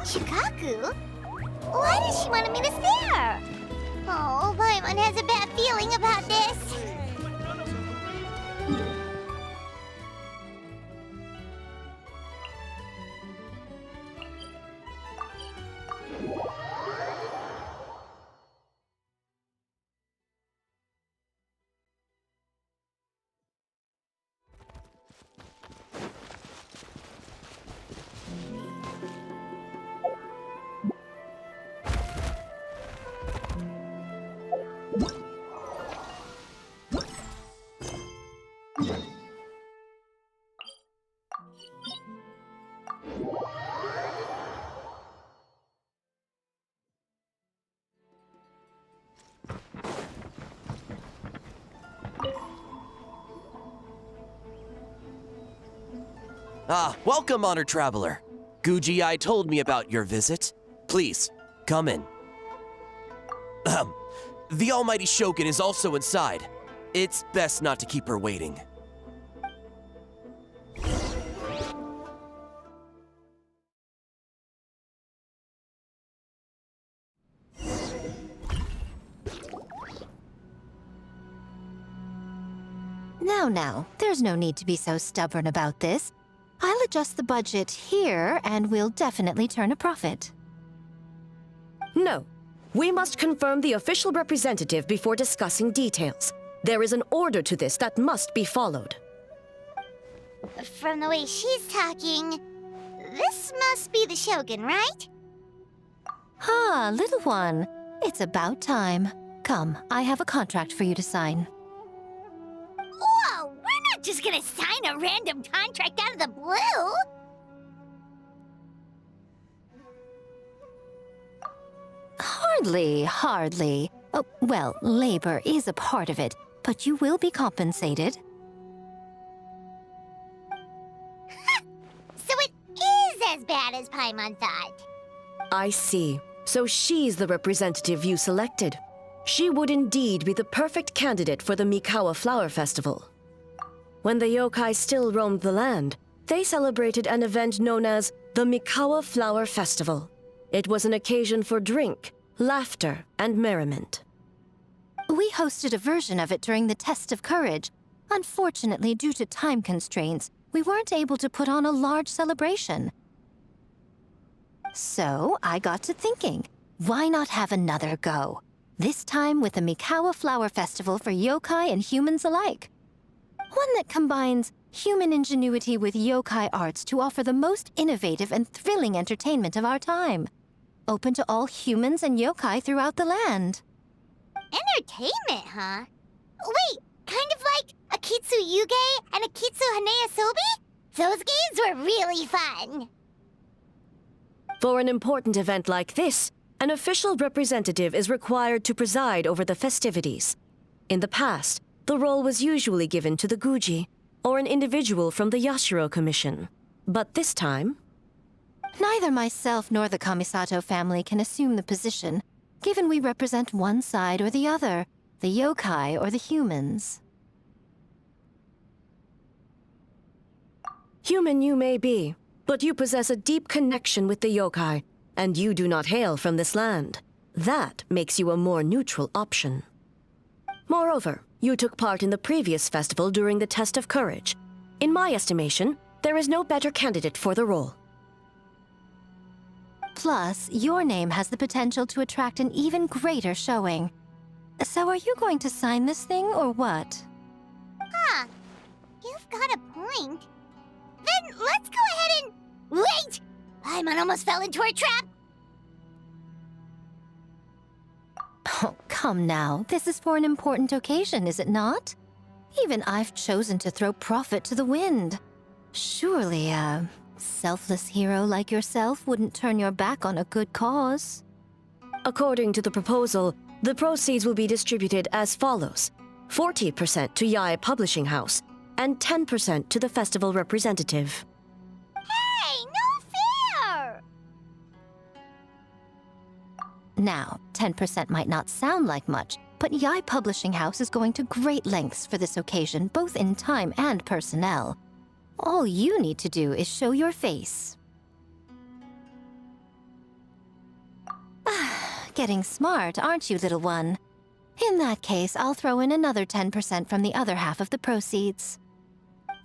Shikaku? Why does she want me to stare? Oh, Paimon has a bad feeling about this. Welcome, Honored Traveler. Guji-ai told me about your visit. Please, come in. The Almighty Shogun is also inside. It's best not to keep her waiting. Now, there's no need to be so stubborn about this. I'll adjust the budget here, and we'll definitely turn a profit. No. We must confirm the official representative before discussing details. There is an order to this that must be followed. From the way she's talking, this must be the Shogun, right? Little one. It's about time. Come, I have a contract for you to sign. Whoa! We're not just gonna sign a random contract out of the blue! Hardly. Oh, well, labor is a part of it, but you will be compensated. So it is as bad as Paimon thought. I see. So she's the representative you selected. She would indeed be the perfect candidate for the Mikawa Flower Festival. When the yokai still roamed the land, they celebrated an event known as the Mikawa Flower Festival. It was an occasion for drink, laughter, and merriment. We hosted a version of it during the Test of Courage. Unfortunately, due to time constraints, we weren't able to put on a large celebration. So, I got to thinking, why not have another go? This time with the Mikawa Flower Festival for yokai and humans alike. One that combines human ingenuity with yokai arts to offer the most innovative and thrilling entertainment of our time. Open to all humans and yokai throughout the land. Entertainment, huh? Wait, kind of like a Kitsu Yuge and a Kitsu Hanea Sobi? Those games were really fun. For an important event like this, an official representative is required to preside over the festivities. In the past, the role was usually given to the Guji, or an individual from the Yashiro Commission. But this time... Neither myself nor the Kamisato family can assume the position, given we represent one side or the other, the yokai or the humans. Human you may be, but you possess a deep connection with the yokai, and you do not hail from this land. That makes you a more neutral option. Moreover, you took part in the previous festival during the Test of Courage. In my estimation, there is no better candidate for the role. Plus, your name has the potential to attract an even greater showing. So are you going to sign this thing, or what? Huh. You've got a point. Then let's go ahead and... Wait! Paimon almost fell into her trap! Oh, come now. This is for an important occasion, is it not? Even I've chosen to throw profit to the wind. Surely a selfless hero like yourself wouldn't turn your back on a good cause. According to the proposal, the proceeds will be distributed as follows. 40% to Yae Publishing House, and 10% to the festival representative. Hey, no fair! Now, 10% might not sound like much, but Yai Publishing House is going to great lengths for this occasion, both in time and personnel. All you need to do is show your face. Getting smart, aren't you, little one? In that case, I'll throw in another 10% from the other half of the proceeds.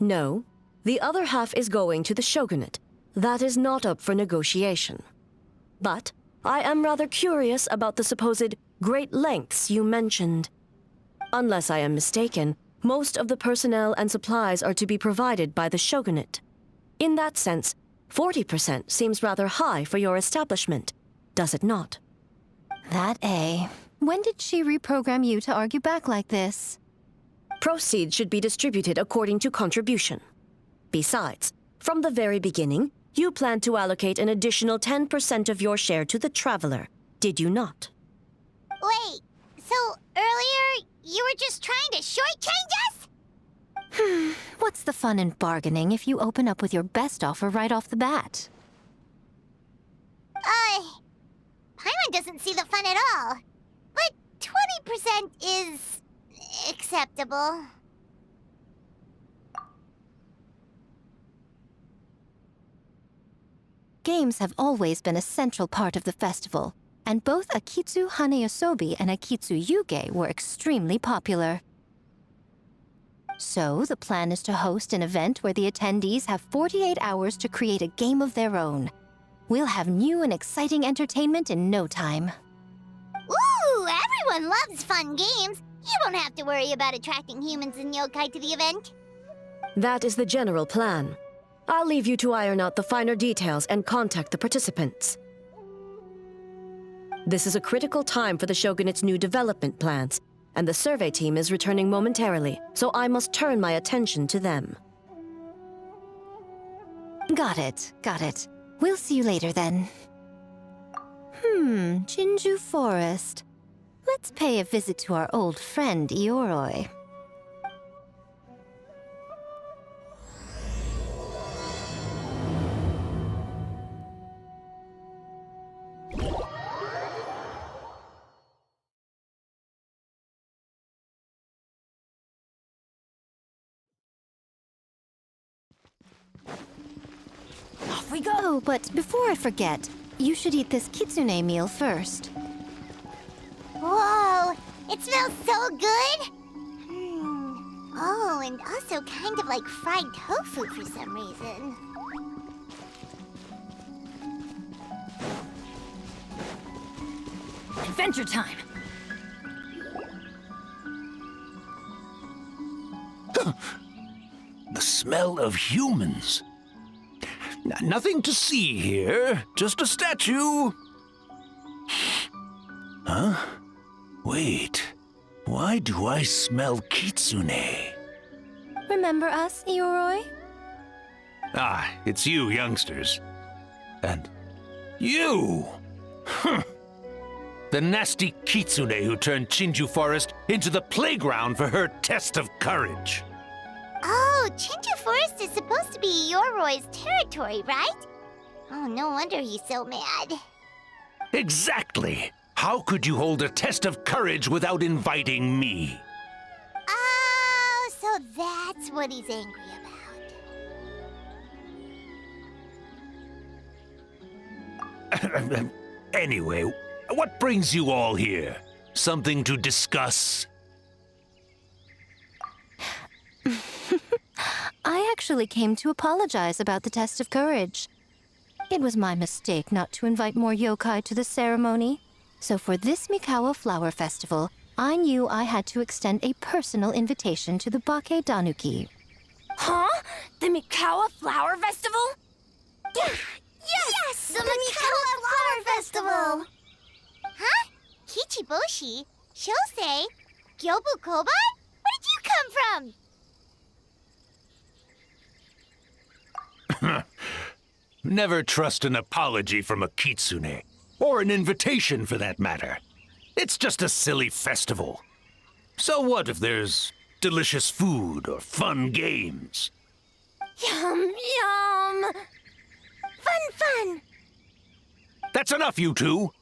No, the other half is going to the shogunate. That is not up for negotiation. But I am rather curious about the supposed great lengths you mentioned. Unless I am mistaken, most of the personnel and supplies are to be provided by the shogunate. In that sense, 40% seems rather high for your establishment, does it not? That A. When did she reprogram you to argue back like this? Proceeds should be distributed according to contribution. Besides, from the very beginning, you planned to allocate an additional 10% of your share to the traveler, did you not? Wait, so earlier you were just trying to shortchange us? What's the fun in bargaining if you open up with your best offer right off the bat? Paimon doesn't see the fun at all. But 20% is acceptable. Games have always been a central part of the festival, and both Akitsu Hanayosobi and Akitsu Yuge were extremely popular. So, the plan is to host an event where the attendees have 48 hours to create a game of their own. We'll have new and exciting entertainment in no time. Ooh, everyone loves fun games. You don't have to worry about attracting humans and yokai to the event. That is the general plan. I'll leave you to iron out the finer details and contact the participants. This is a critical time for the Shogunate's new development plans, and the survey team is returning momentarily, so I must turn my attention to them. Got it, got it. We'll see you later then. Jinju Forest. Let's pay a visit to our old friend Ioroi. Off we go! Oh, but before I forget, you should eat this kitsune meal first. Whoa, it smells so good. Oh, and also kind of like fried tofu for some reason. Adventure time! The smell of humans. Nothing to see here, just a statue. Huh? Wait, why do I smell kitsune? Remember us, Ioroi? Ah, it's you youngsters. And you! The nasty kitsune who turned Chinju Forest into the playground for her test of courage. Oh, Chinju Forest is supposed to be Yoroi's territory, right? Oh, no wonder he's so mad. Exactly! How could you hold a test of courage without inviting me? Oh, so that's what he's angry about. Anyway, what brings you all here? Something to discuss? I actually came to apologize about the test of courage. It was my mistake not to invite more yokai to the ceremony. So for this Mikawa Flower Festival, I knew I had to extend a personal invitation to the Bake Danuki. Huh? The Mikawa Flower Festival? Yes! The Mikawa Flower Festival! Huh? Kichiboshi? Shosei? Gyobu Koban? Where did you come from? Never trust an apology from a kitsune. Or an invitation, for that matter. It's just a silly festival. So what if there's delicious food or fun games. Yum, yum. Fun. That's enough, you two.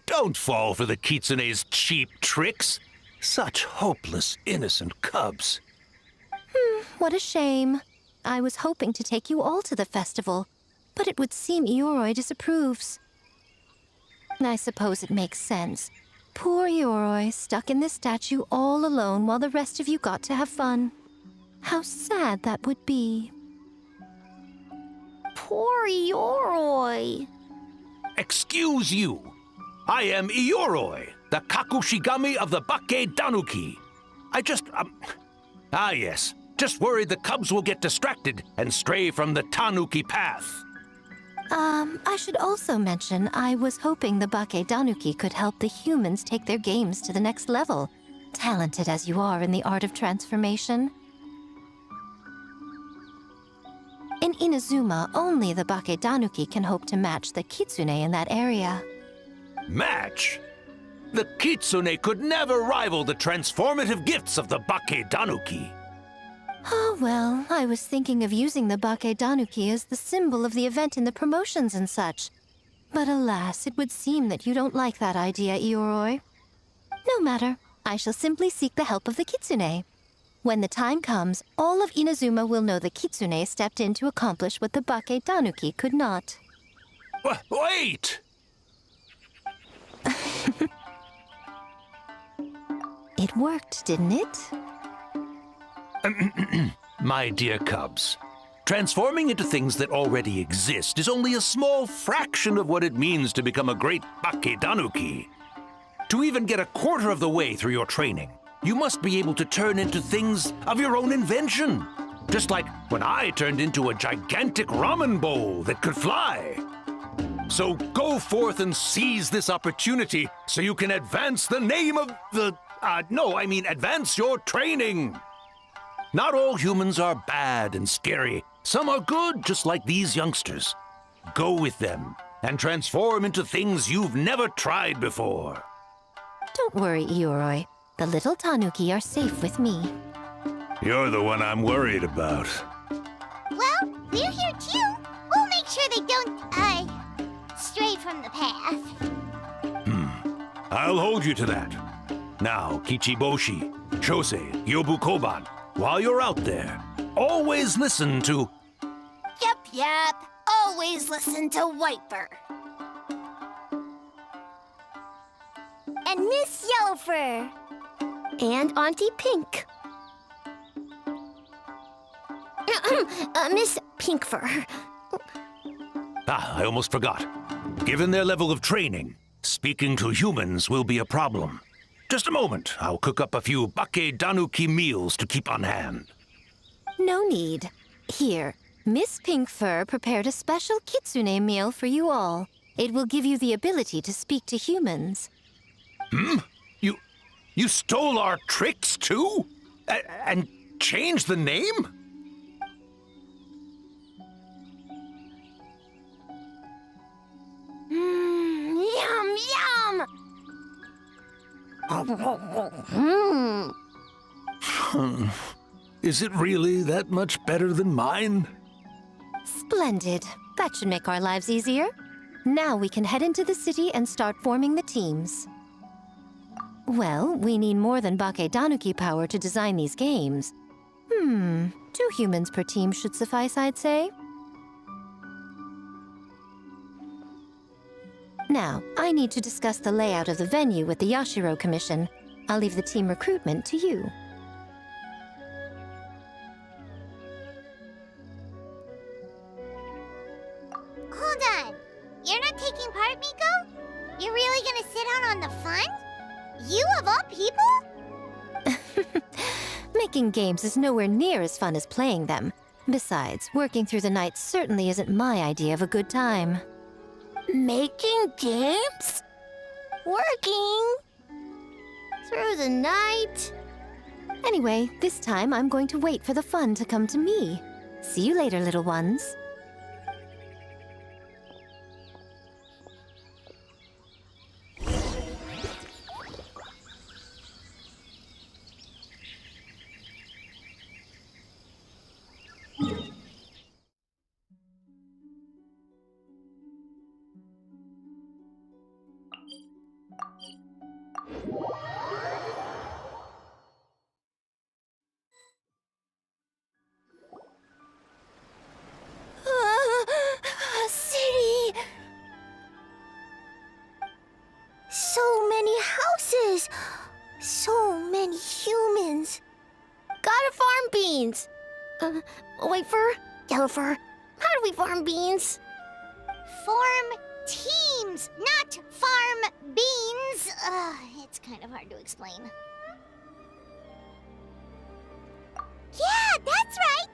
Don't fall for the Kitsune's cheap tricks. Such hopeless, innocent cubs. What a shame. I was hoping to take you all to the festival, but it would seem Ioroi disapproves. I suppose it makes sense. Poor Ioroi, stuck in this statue all alone while the rest of you got to have fun. How sad that would be. Poor Ioroi. Excuse you. I am Ioroi, the Kakushigami of the Bakke Danuki. Yes. Just worried the cubs will get distracted and stray from the Tanuki path. I should also mention I was hoping the Bakke Danuki could help the humans take their games to the next level, talented as you are in the art of transformation. In Inazuma, only the Bakke Danuki can hope to match the Kitsune in that area. Match? The Kitsune could never rival the transformative gifts of the Bakke Danuki. Oh, well, I was thinking of using the Bakke Danuki as the symbol of the event in the promotions and such. But alas, it would seem that you don't like that idea, Ioroi. No matter. I shall simply seek the help of the Kitsune. When the time comes, all of Inazuma will know the Kitsune stepped in to accomplish what the Bakke Danuki could not. Wait! It worked, didn't it? My dear cubs, transforming into things that already exist is only a small fraction of what it means to become a great Bakke Danuki. To even get a quarter of the way through your training, you must be able to turn into things of your own invention. Just like when I turned into a gigantic ramen bowl that could fly. So go forth and seize this opportunity so you can advance the name of advance your training. Not all humans are bad and scary. Some are good, just like these youngsters. Go with them and transform into things you've never tried before. Don't worry, Ioroi. The little Tanuki are safe with me. You're the one I'm worried about. Well, we're here too. We'll make sure they don't, stray from the path. I'll hold you to that. Now, Kichiboshi, Shosei, Yobukoban, while you're out there, always listen to... Yep. Always listen to Wiper. And Miss Yellowfur. And Auntie Pink. Miss Pinkfur. I almost forgot. Given their level of training, speaking to humans will be a problem. Just a moment. I'll cook up a few Bakke Danuki meals to keep on hand. No need. Here, Miss Pinkfur prepared a special Kitsune meal for you all. It will give you the ability to speak to humans. You stole our tricks too? And changed the name? Yum. Is it really that much better than mine? Splendid. That should make our lives easier. Now we can head into the city and start forming the teams. Well, we need more than Bakke Danuki power to design these games. 2 humans per team should suffice, I'd say. Now, I need to discuss the layout of the venue with the Yashiro Commission. I'll leave the team recruitment to you. Hold on. You're not taking part, Miko? You're really gonna sit out on the fun? You of all people? Making games is nowhere near as fun as playing them. Besides, working through the night certainly isn't my idea of a good time. Making games? Working? Through the night? Anyway, this time I'm going to wait for the fun to come to me. See you later, little ones. Humans. Gotta farm beans. White fur, yellow fur. How do we farm beans? Form teams, not farm beans. It's kind of hard to explain. Yeah, that's right.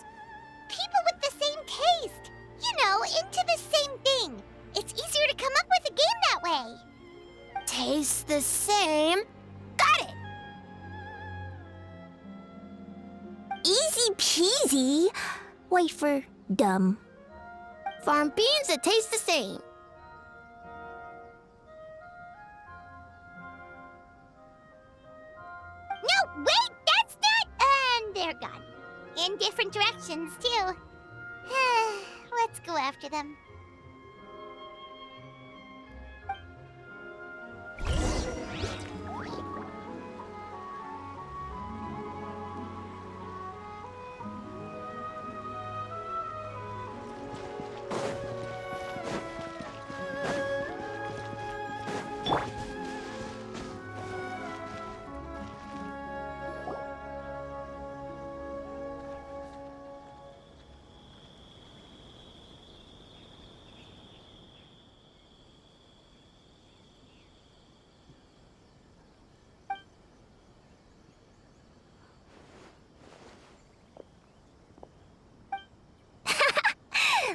People with the same taste. You know, into the same thing. It's easier to come up with a game that way. Tastes the same. Got it. Easy peasy. Wait for dumb. Farm beans that taste the same. No, wait, that's not... And they're gone. In different directions, too. Let's go after them.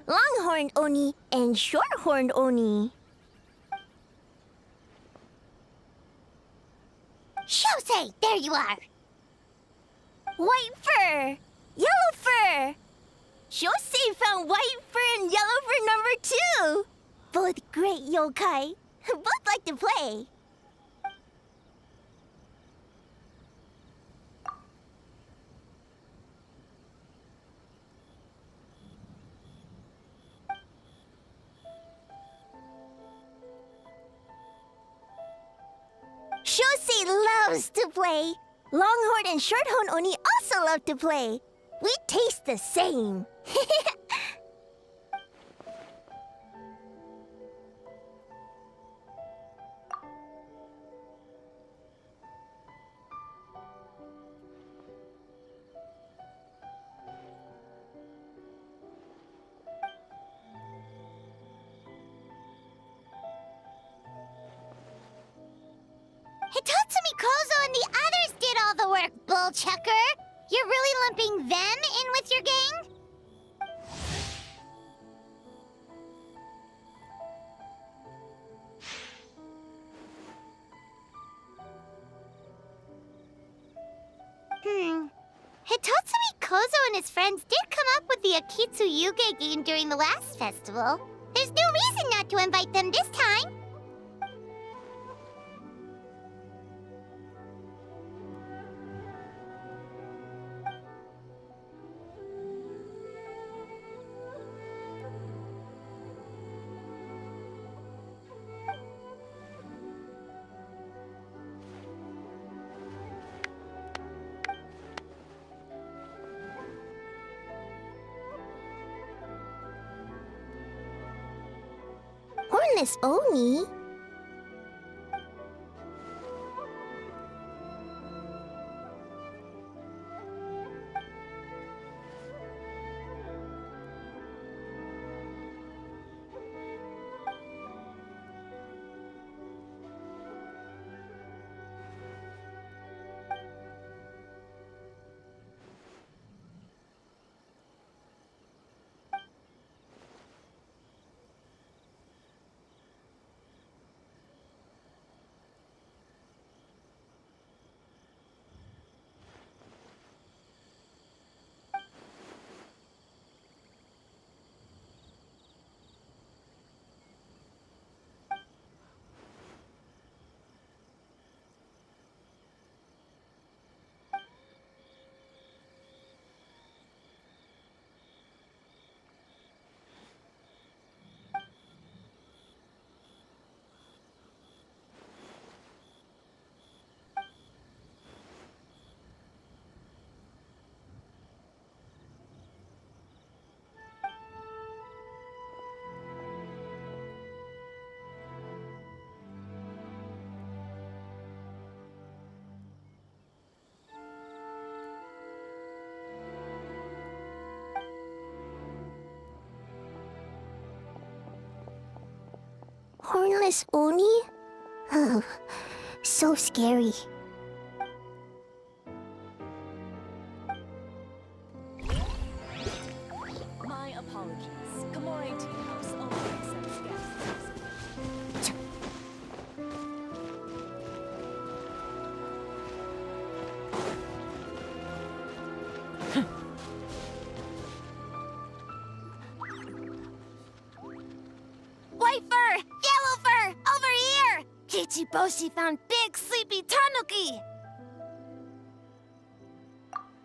Longhorned Oni and Shorthorned Oni. Shosei, there you are. White fur, yellow fur. Shosei found white fur and yellow fur number 2. Both great yokai. Both like to play. Shosei loves to play. Longhorn and Shorthorn Oni also love to play. We taste the same. Hitotsumi Kozo and the others did all the work, Bullchucker. You're really lumping them in with your gang? Hitotsumi Kozo and his friends did come up with the Akitsu Yuge game during the last festival. There's no reason not to invite them this time. Hornless Oni? Hornless Oni? Oh, so scary. My apologies. Gamore Tea House only accepts guests. White fur! Yellow fur! Over here! Kichiboshi found big sleepy tanuki!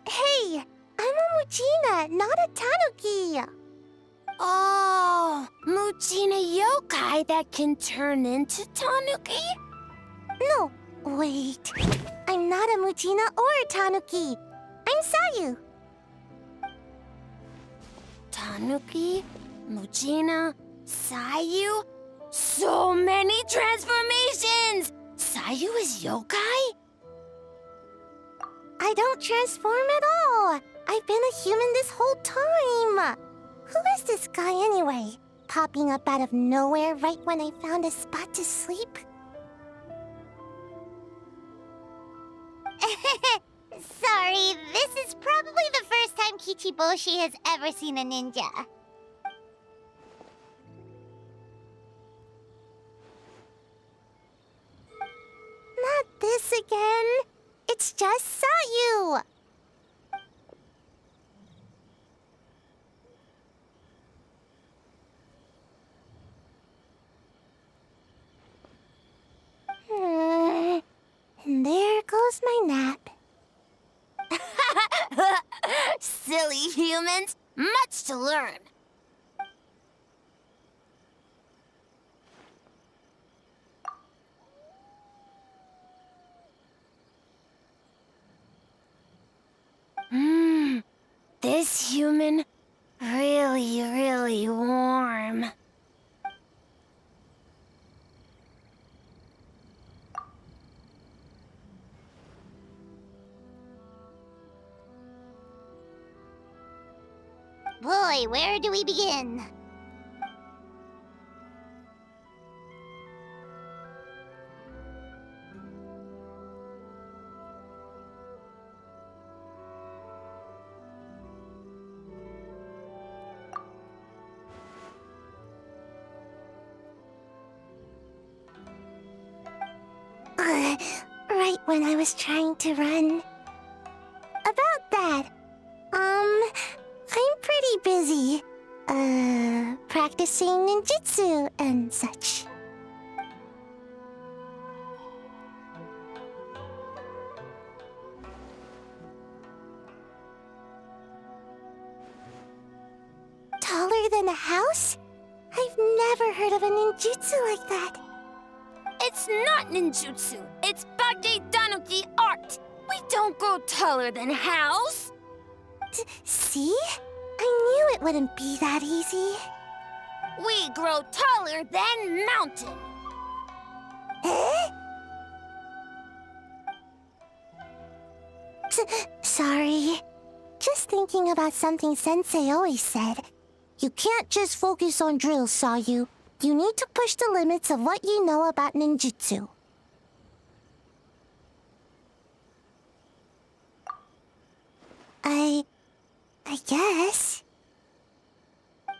Hey! I'm a Muchina, not a tanuki! Oh, Muchina yokai that can turn into tanuki? No, wait. I'm not a Muchina or a tanuki. I'm Sayu. Tanuki, Muchina, Sayu? So many transformations! Sayu is yokai? I don't transform at all. I've been a human this whole time. Who is this guy anyway? Popping up out of nowhere right when I found a spot to sleep? Sorry, this is probably the first time Kichiboshi has ever seen a ninja. Not this again. It's just Sayu. And there goes my nap. Silly humans, much to learn. This human, really warm. Boy, where do we begin? Right when I was trying to run. About that, I'm pretty busy. Practicing ninjutsu and such. Taller than a house? I've never heard of a ninjutsu like that. It's not ninjutsu. It's Bage Danuki art. We don't grow taller than house. See? I knew it wouldn't be that easy. We grow taller than mountain. Eh? Sorry. Just thinking about something Sensei always said. You can't just focus on drills, Sayu. You need to push the limits of what you know about ninjutsu. I guess.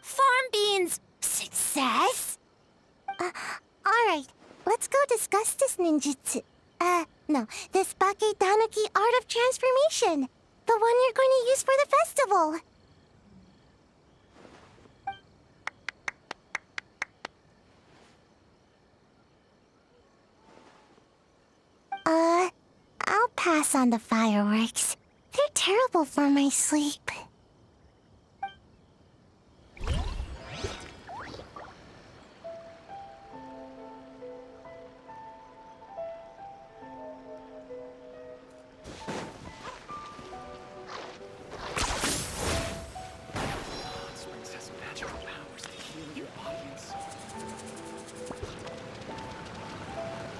Farm beans, success? Alright, let's go discuss this ninjutsu. No, this Bake Danuki art of transformation. The one you're going to use for the festival. I'll pass on the fireworks. They're terrible for my sleep.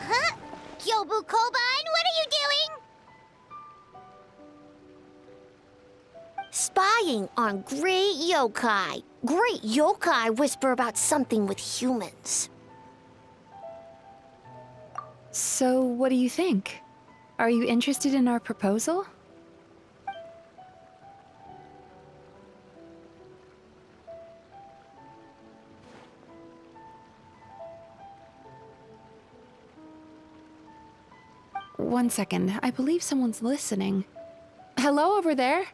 Huh? Kyobu Koban, what are you doing? Spying on great yokai. Great yokai whisper about something with humans. So, what do you think? Are you interested in our proposal? One second, I believe someone's listening. Hello over there?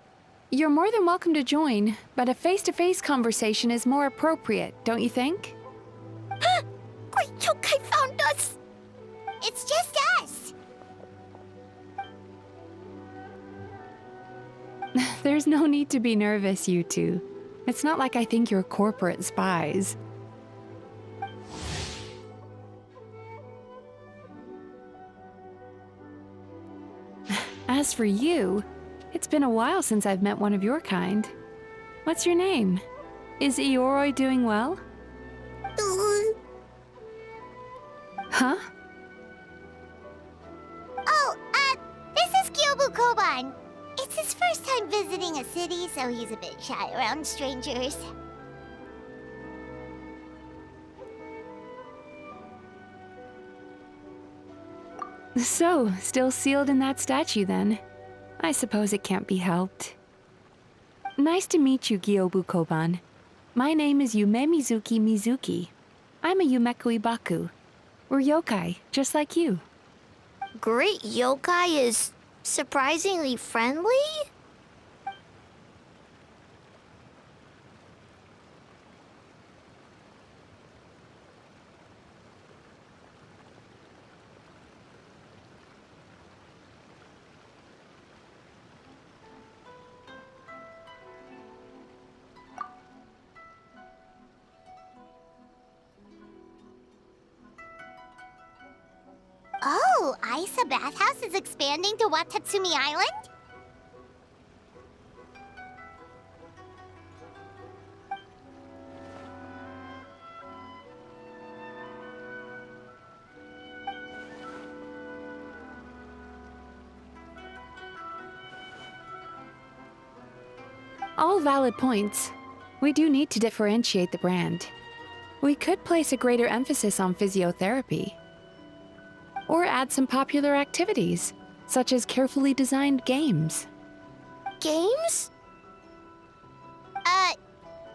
You're more than welcome to join, but a face-to-face conversation is more appropriate, don't you think? Great yokai found us! It's just us. There's no need to be nervous, you two. It's not like I think you're corporate spies. As for you, it's been a while since I've met one of your kind. What's your name? Is Ioroi doing well? Huh? Oh, this is Kyobu Koban. It's his first time visiting a city, so he's a bit shy around strangers. So, still sealed in that statue then. I suppose it can't be helped. Nice to meet you, Gyobu Koban. My name is Yume Mizuki Mizuki. I'm a Yumeku Ibaku. We're yokai, just like you. Great yokai is surprisingly friendly? Oh, Aisa Bathhouse is expanding to Watatsumi Island? All valid points. We do need to differentiate the brand. We could place a greater emphasis on physiotherapy. Or add some popular activities, such as carefully designed games. Games?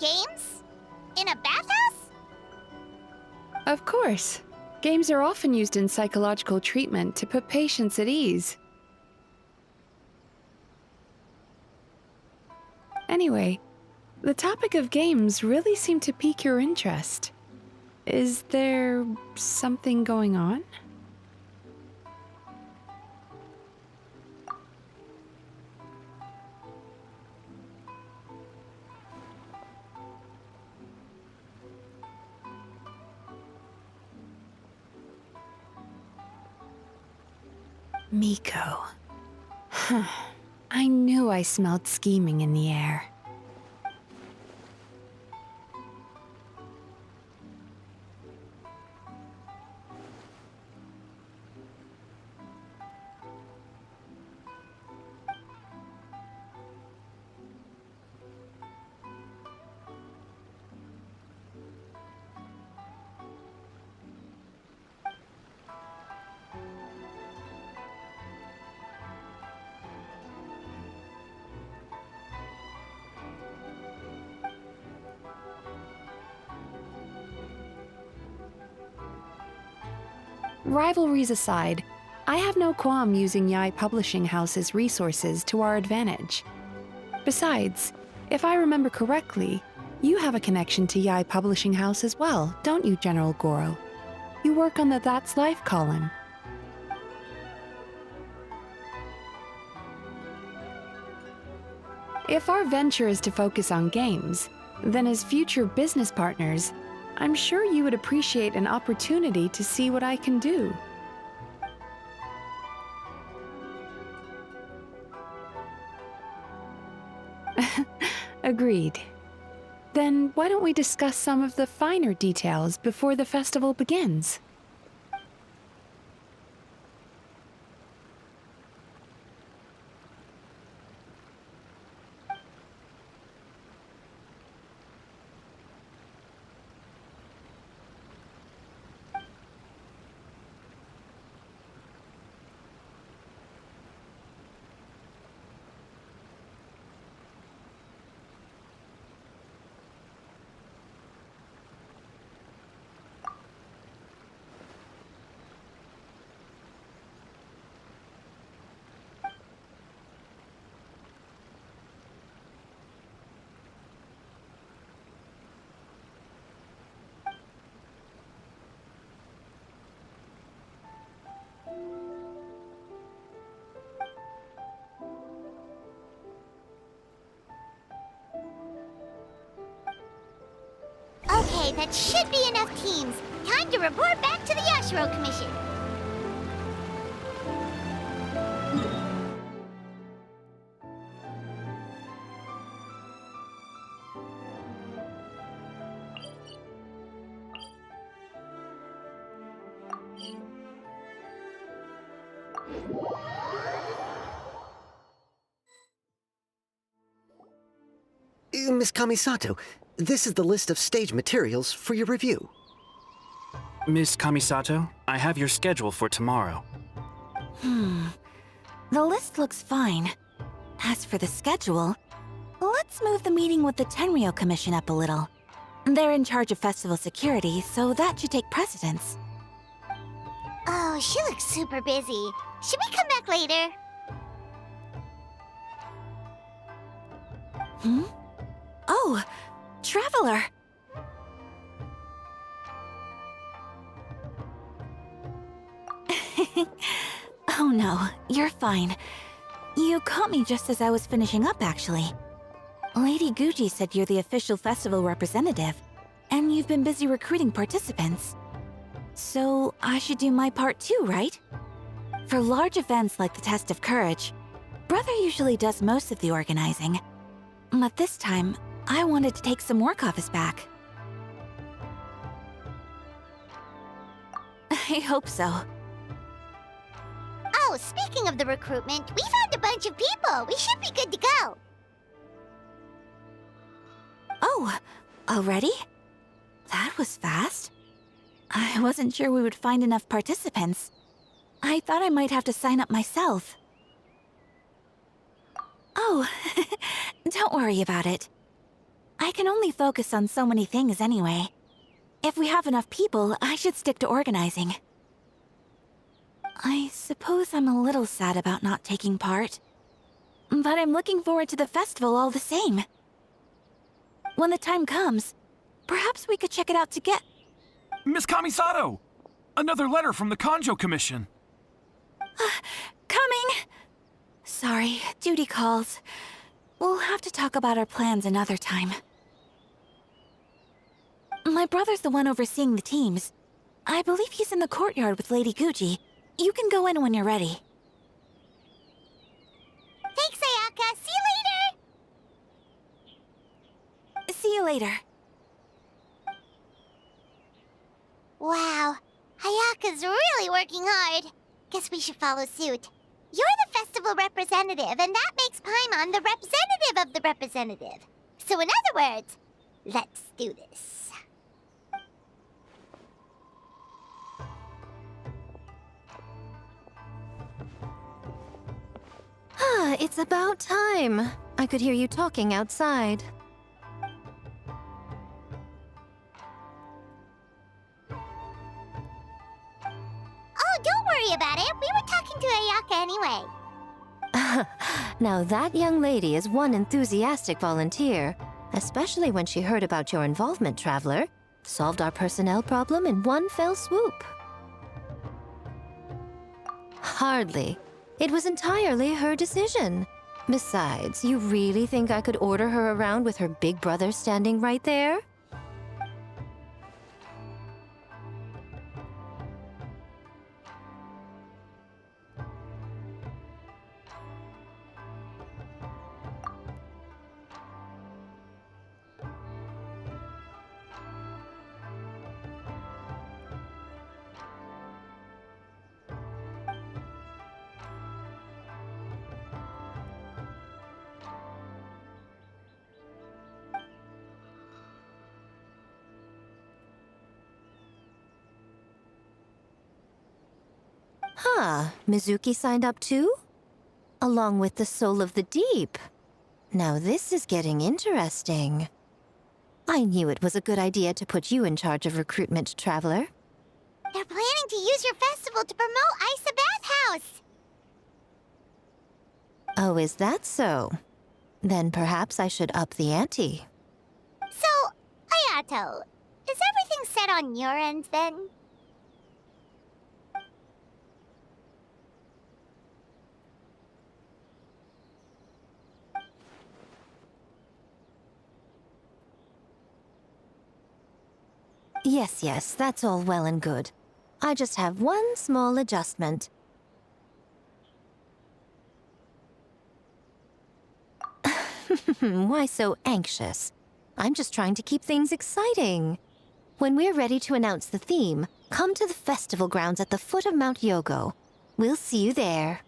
Games? In a bathhouse? Of course. Games are often used in psychological treatment to put patients at ease. Anyway, the topic of games really seemed to pique your interest. Is there something going on? Miko. Huh. I knew I smelled scheming in the air. Rivalries aside, I have no qualm using Yai Publishing House's resources to our advantage. Besides, if I remember correctly, you have a connection to Yai Publishing House as well, don't you, General Goro? You work on the That's Life column. If our venture is to focus on games, then as future business partners, I'm sure you would appreciate an opportunity to see what I can do. Agreed. Then why don't we discuss some of the finer details before the festival begins? Okay, that should be enough teams. Time to report back to the Yashiro Commission. Miss Kamisato, this is the list of stage materials for your review. Miss Kamisato, I have your schedule for tomorrow. The list looks fine. As for the schedule, let's move the meeting with the Tenryo Commission up a little. They're in charge of festival security, so that should take precedence. Oh, she looks super busy. Should we come back later? Oh, Traveler! Oh no, you're fine. You caught me just as I was finishing up, actually. Lady Guji said you're the official festival representative, and you've been busy recruiting participants. So I should do my part too, right? For large events like the Test of Courage, Brother usually does most of the organizing. But this time, I wanted to take some work off his back. I hope so. Oh, speaking of the recruitment, we found a bunch of people. We should be good to go. Oh, already? That was fast. I wasn't sure we would find enough participants. I thought I might have to sign up myself. Oh, don't worry about it. I can only focus on so many things anyway. If we have enough people, I should stick to organizing. I suppose I'm a little sad about not taking part. But I'm looking forward to the festival all the same. When the time comes, perhaps we could check it out together. Miss Kamisato! Another letter from the Kanjo Commission. Coming! Sorry, duty calls. We'll have to talk about our plans another time. My brother's the one overseeing the teams. I believe he's in the courtyard with Lady Guji. You can go in when you're ready. Thanks, Ayaka. See you later. See you later. Wow, Ayaka's really working hard. Guess we should follow suit. You're the festival representative, and that makes Paimon the representative of the representative. So in other words, let's do this. Ah, it's about time. I could hear you talking outside. Oh, don't worry about it. We were talking to Ayaka anyway. Now that young lady is one enthusiastic volunteer, especially when she heard about your involvement, Traveler. Solved our personnel problem in one fell swoop. Hardly. It was entirely her decision. Besides, you really think I could order her around with her big brother standing right there? Huh, Mizuki signed up too? Along with the Soul of the Deep. Now this is getting interesting. I knew it was a good idea to put you in charge of recruitment, Traveler. They're planning to use your festival to promote Isa Bathhouse. Oh, is that so? Then perhaps I should up the ante. So, Ayato, is everything set on your end then? Yes, that's all well and good. I just have one small adjustment. Why so anxious? I'm just trying to keep things exciting. When we're ready to announce the theme, come to the festival grounds at the foot of Mount Yogo. We'll see you there.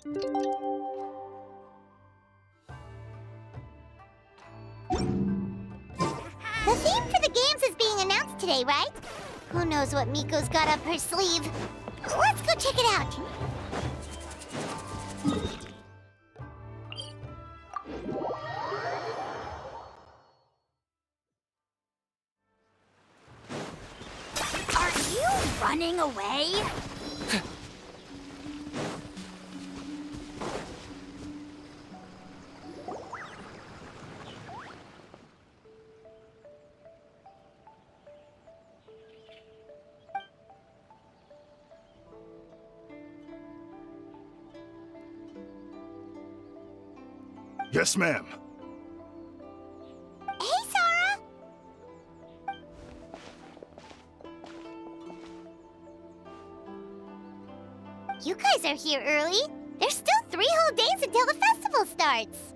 The theme for the games is being announced today, right? Who knows what Miko's got up her sleeve? Let's go check it out. Are you running away? Yes, ma'am. Hey, Sora! You guys are here early. There's still 3 whole days until the festival starts.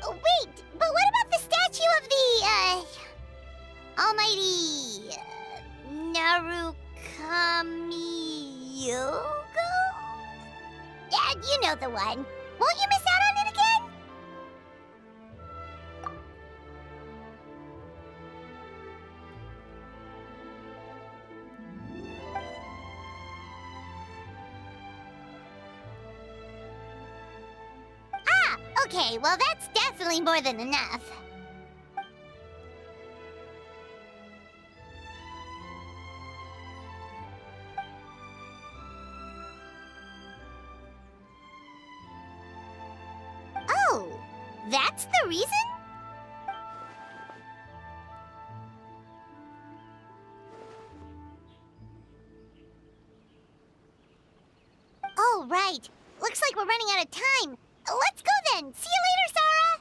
Oh, wait, but what about the statue of the, almighty, Narukami-yogo? Yeah, you know the one. Won't you miss out on it again? Ah, okay, well that's definitely more than enough. Oh, that's the reason? Oh, right. Looks like we're running out of time. Let's go then. See you later, Sora.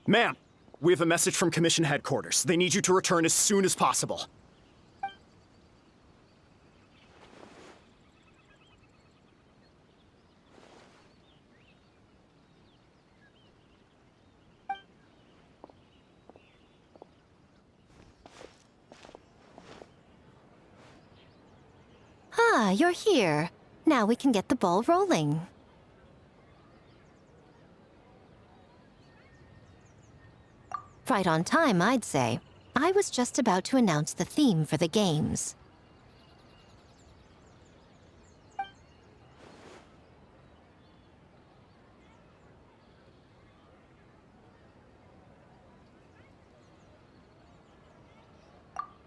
Ma'am, we have a message from Commission Headquarters. They need you to return as soon as possible. Ah, you're here. Now we can get the ball rolling. Right on time, I'd say. I was just about to announce the theme for the games.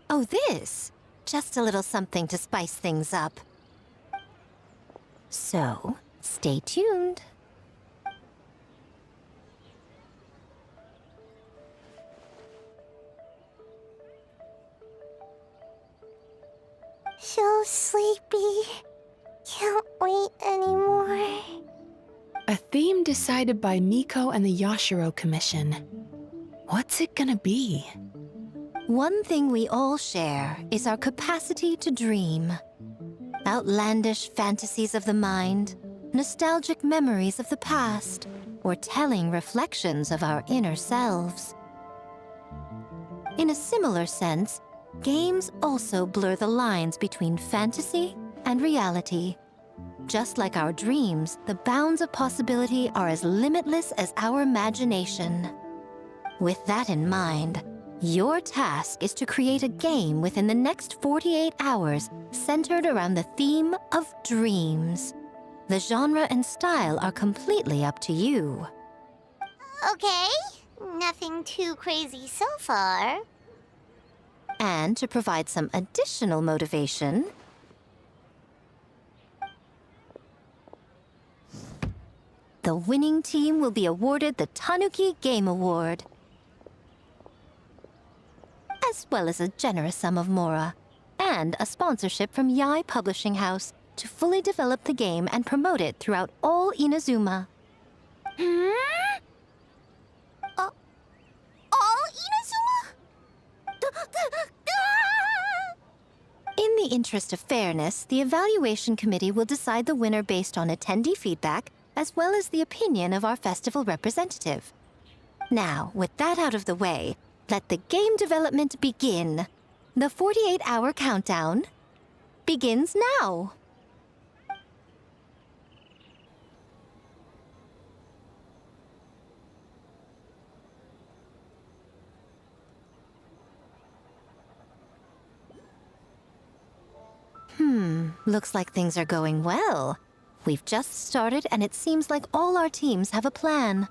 Oh, this? Just a little something to spice things up. So, stay tuned. So sleepy. Can't wait anymore. A theme decided by Miko and the Yashiro Commission. What's it gonna be? One thing we all share is our capacity to dream. Outlandish fantasies of the mind, nostalgic memories of the past, or telling reflections of our inner selves. In a similar sense, games also blur the lines between fantasy and reality. Just like our dreams, the bounds of possibility are as limitless as our imagination. With that in mind, your task is to create a game within the next 48 hours centered around the theme of dreams. The genre and style are completely up to you. Okay, nothing too crazy so far. And to provide some additional motivation, the winning team will be awarded the Tanuki Game Award, as well as a generous sum of mora, and a sponsorship from Yai Publishing House to fully develop the game and promote it throughout all Inazuma. All Inazuma? In the interest of fairness, the evaluation committee will decide the winner based on attendee feedback, as well as the opinion of our festival representative. Now, with that out of the way, let the game development begin. The 48-hour countdown begins now. Looks like things are going well. We've just started, and it seems like all our teams have a plan.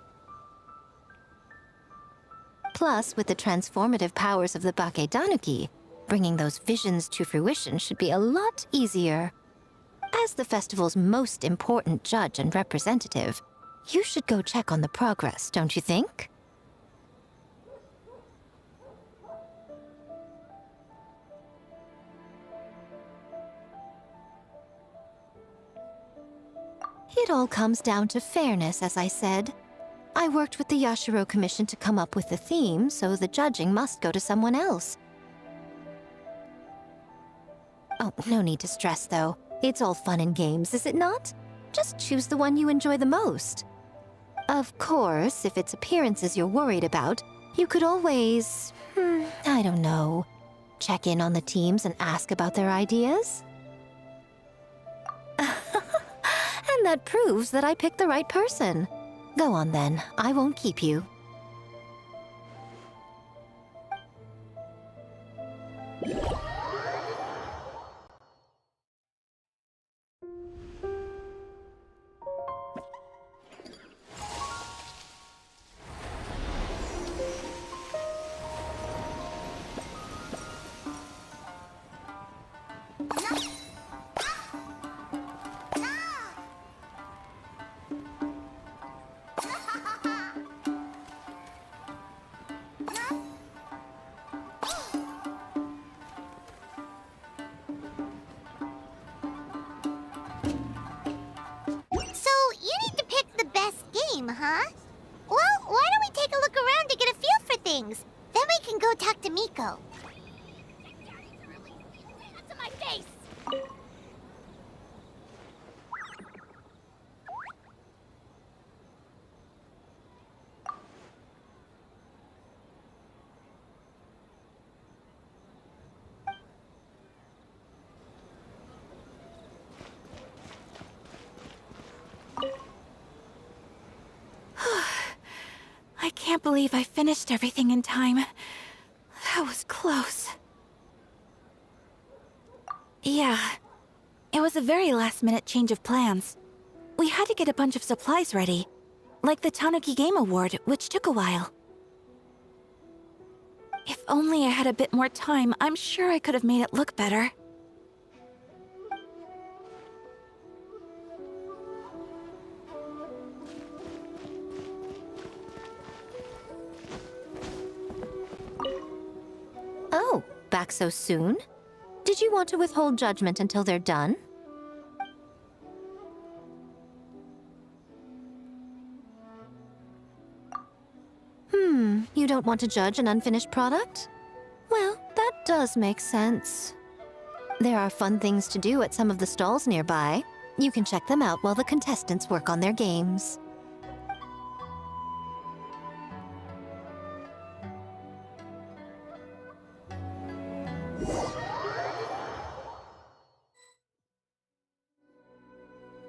Plus, with the transformative powers of the Bakedanuki, bringing those visions to fruition should be a lot easier. As the festival's most important judge and representative, you should go check on the progress, don't you think? It all comes down to fairness, as I said. I worked with the Yashiro Commission to come up with the theme, so the judging must go to someone else. Oh, no need to stress, though. It's all fun and games, is it not? Just choose the one you enjoy the most. Of course, if it's appearances you're worried about, you could always, I don't know, check in on the teams and ask about their ideas. And that proves that I picked the right person. Go on then, I won't keep you. Huh? Well, why don't we take a look around to get a feel for things? Then we can go talk to Miko. To my face! I can't believe I finished everything in time. That was close. Yeah, it was a very last-minute change of plans. We had to get a bunch of supplies ready, like the Tanuki Game Award, which took a while. If only I had a bit more time, I'm sure I could have made it look better. Oh, back so soon? Did you want to withhold judgment until they're done? You don't want to judge an unfinished product? Well, that does make sense. There are fun things to do at some of the stalls nearby. You can check them out while the contestants work on their games.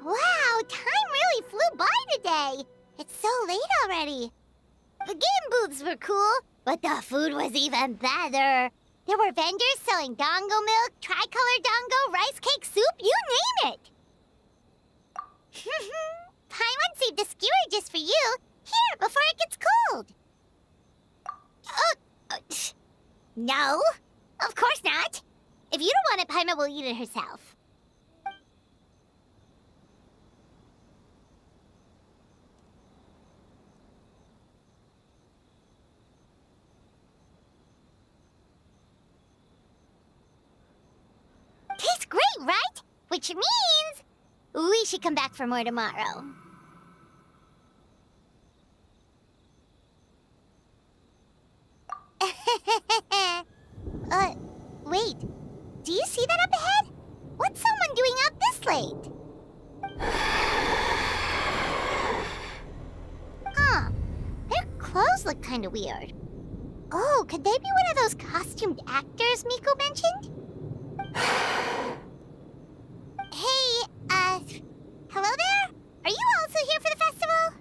Wow, time really flew by today. It's so late already. The game booths were cool, but the food was even better. There were vendors selling dongo milk, tricolor dongo, rice cake soup, you name it. Paimon saved a skewer just for you. Here, before it gets cold. No, of course not. If you don't want it, Paimon will eat it herself. Tastes great, right? Which means we should come back for more tomorrow. Wait. Do you see that up ahead? What's someone doing out this late? Huh. Their clothes look kind of weird. Oh, could they be one of those costumed actors Miko mentioned? Hey, hello there? Are you also here for the festival?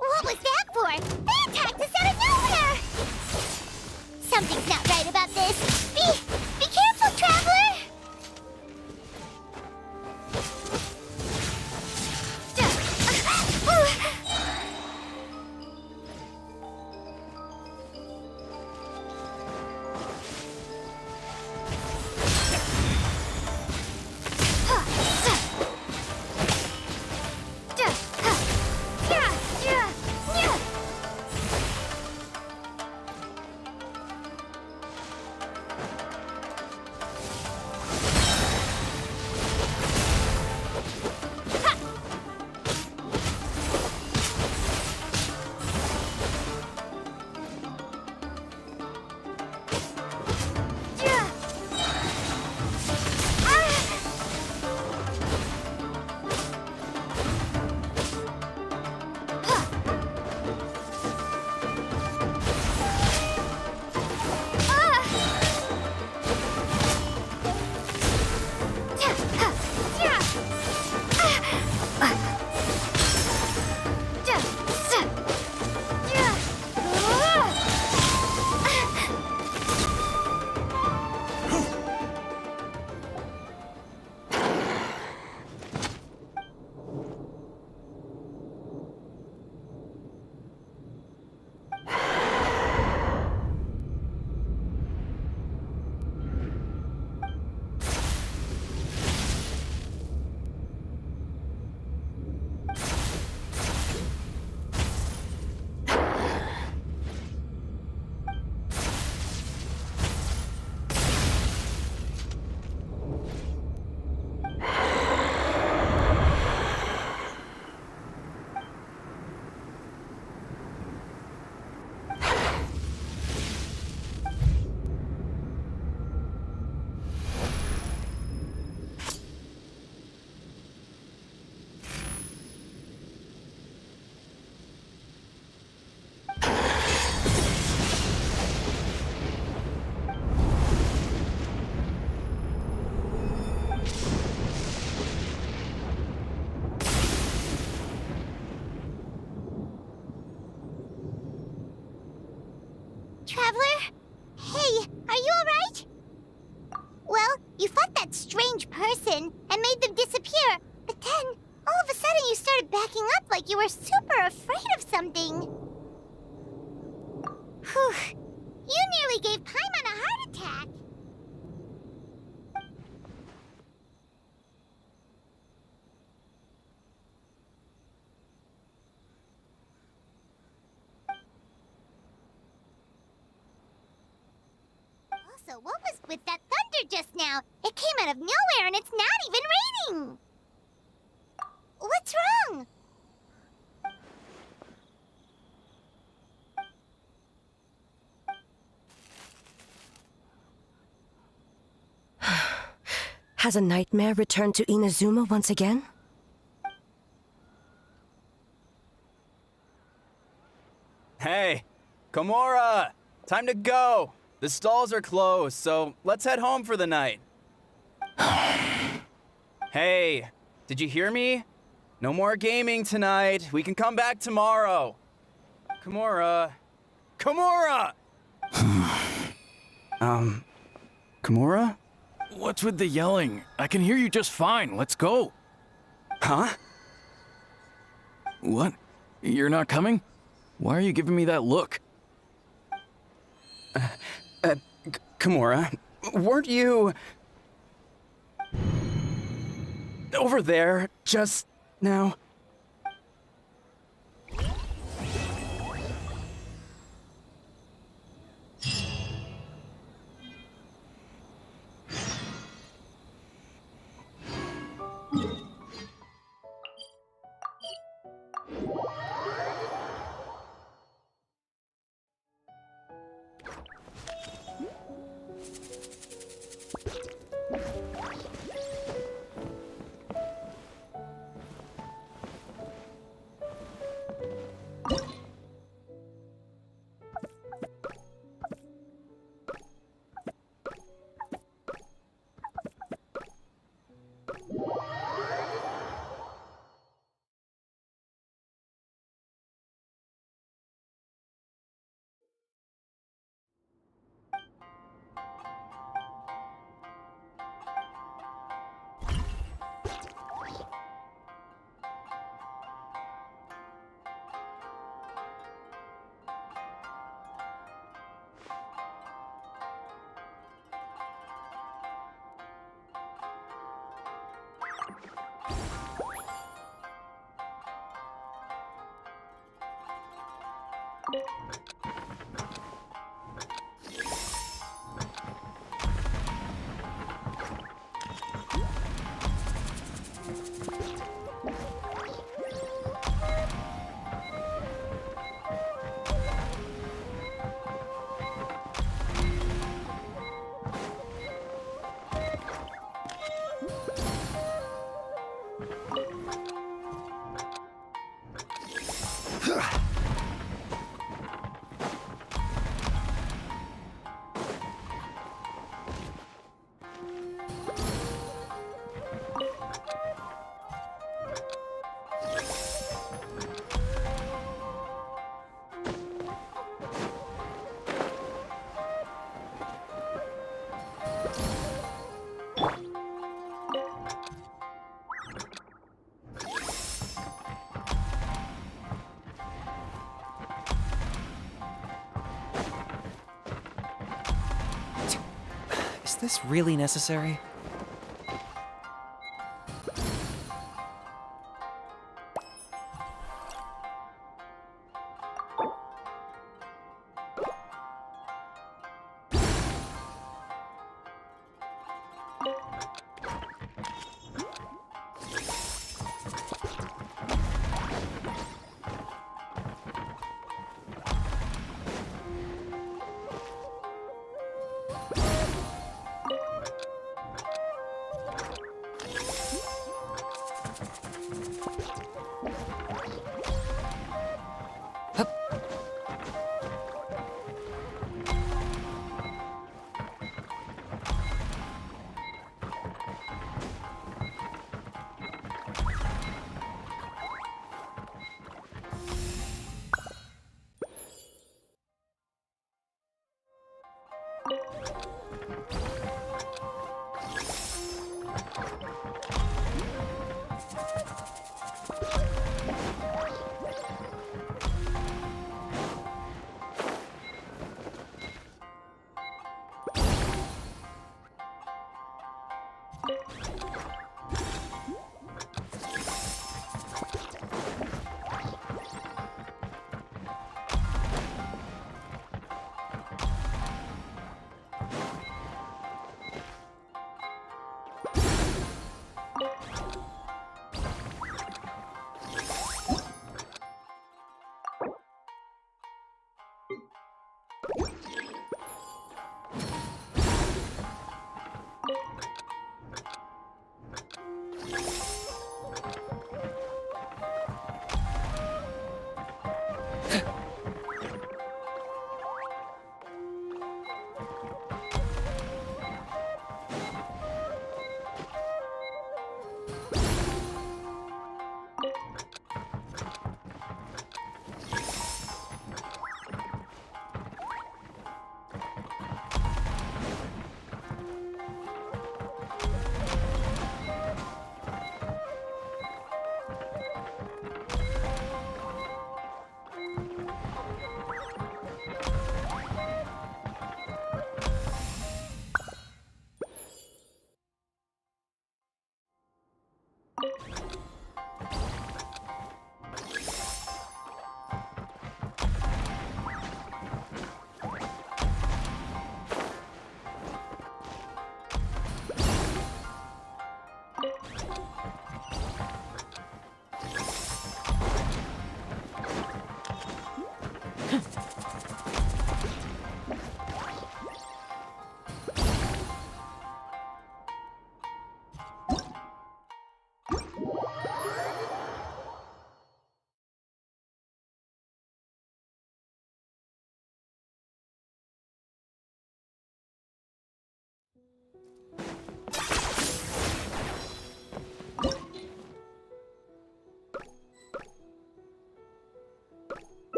What was that for? They attacked us out of nowhere! Something's not right about this. Be careful, traveler! Traveler? Hey, are you alright? Well, you fought that strange person and made them disappear, but then, all of a sudden you started backing up like you were super afraid of something. Whew. You nearly gave Paimon a heart attack. Also, what was with that thunder just now? It came out of nowhere and it's not even raining! What's wrong? Has a nightmare returned to Inazuma once again? Hey, Komura! Time to go! The stalls are closed, so let's head home for the night. Hey, did you hear me? No more gaming tonight. We can come back tomorrow. Komura. Komura! Komura? What's with the yelling? I can hear you just fine. Let's go. Huh? What? You're not coming? Why are you giving me that look? Komura, weren't you over there just now? Is this really necessary?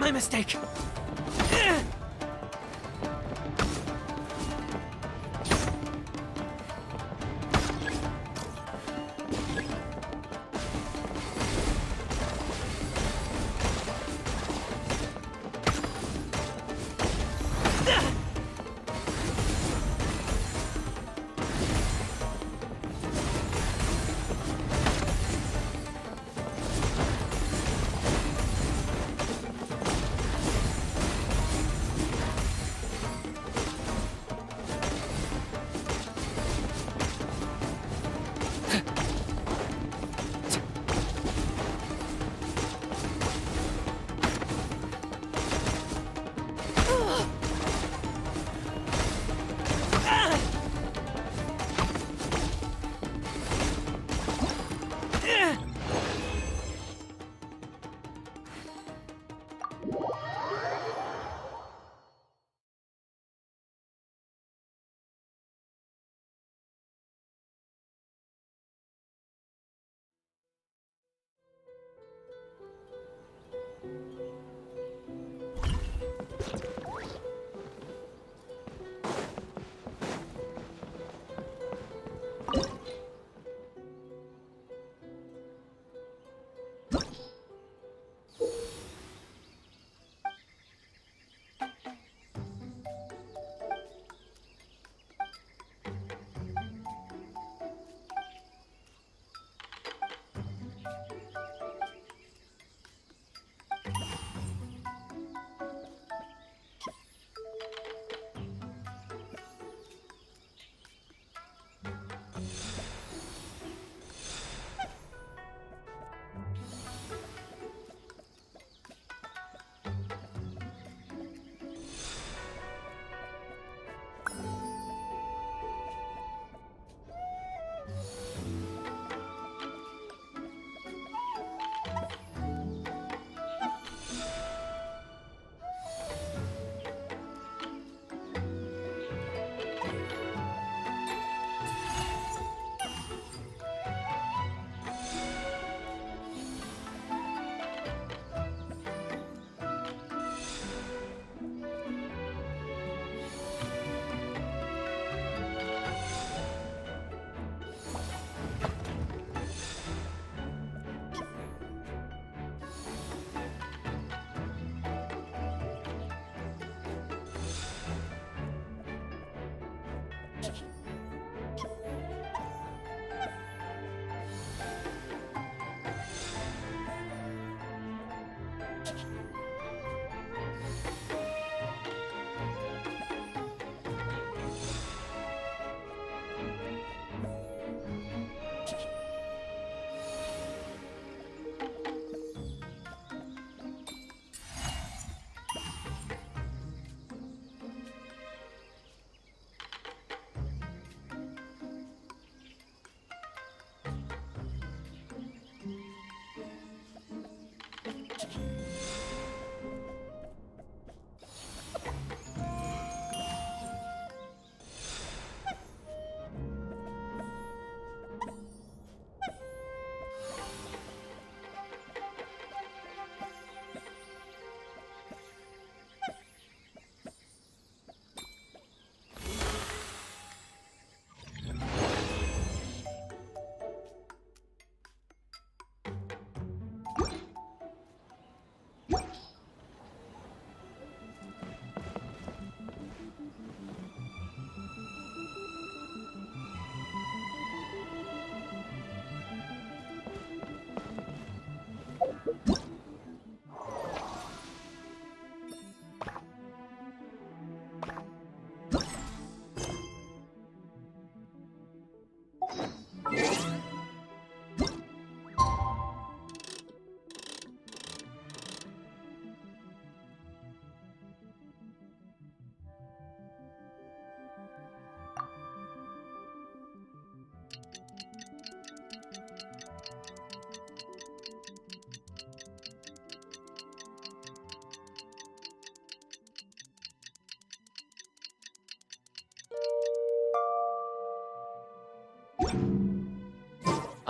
My mistake.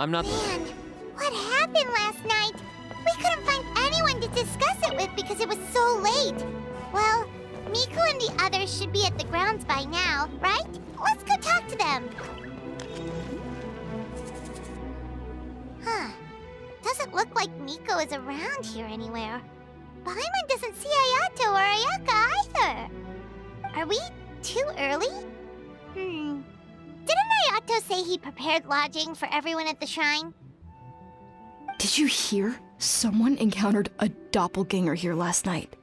I'm not. Man, what happened last night? We couldn't find anyone to discuss it with because it was so late. Well, Miku and the others should be at the grounds by now, right? Let's go talk to them. Huh. Doesn't look like Miko is around here anywhere. Paimon doesn't see Ayato or Ayaka either. Are we too early? Didn't Ayato say he prepared lodging for everyone at the shrine? Did you hear? Someone encountered a doppelganger here last night.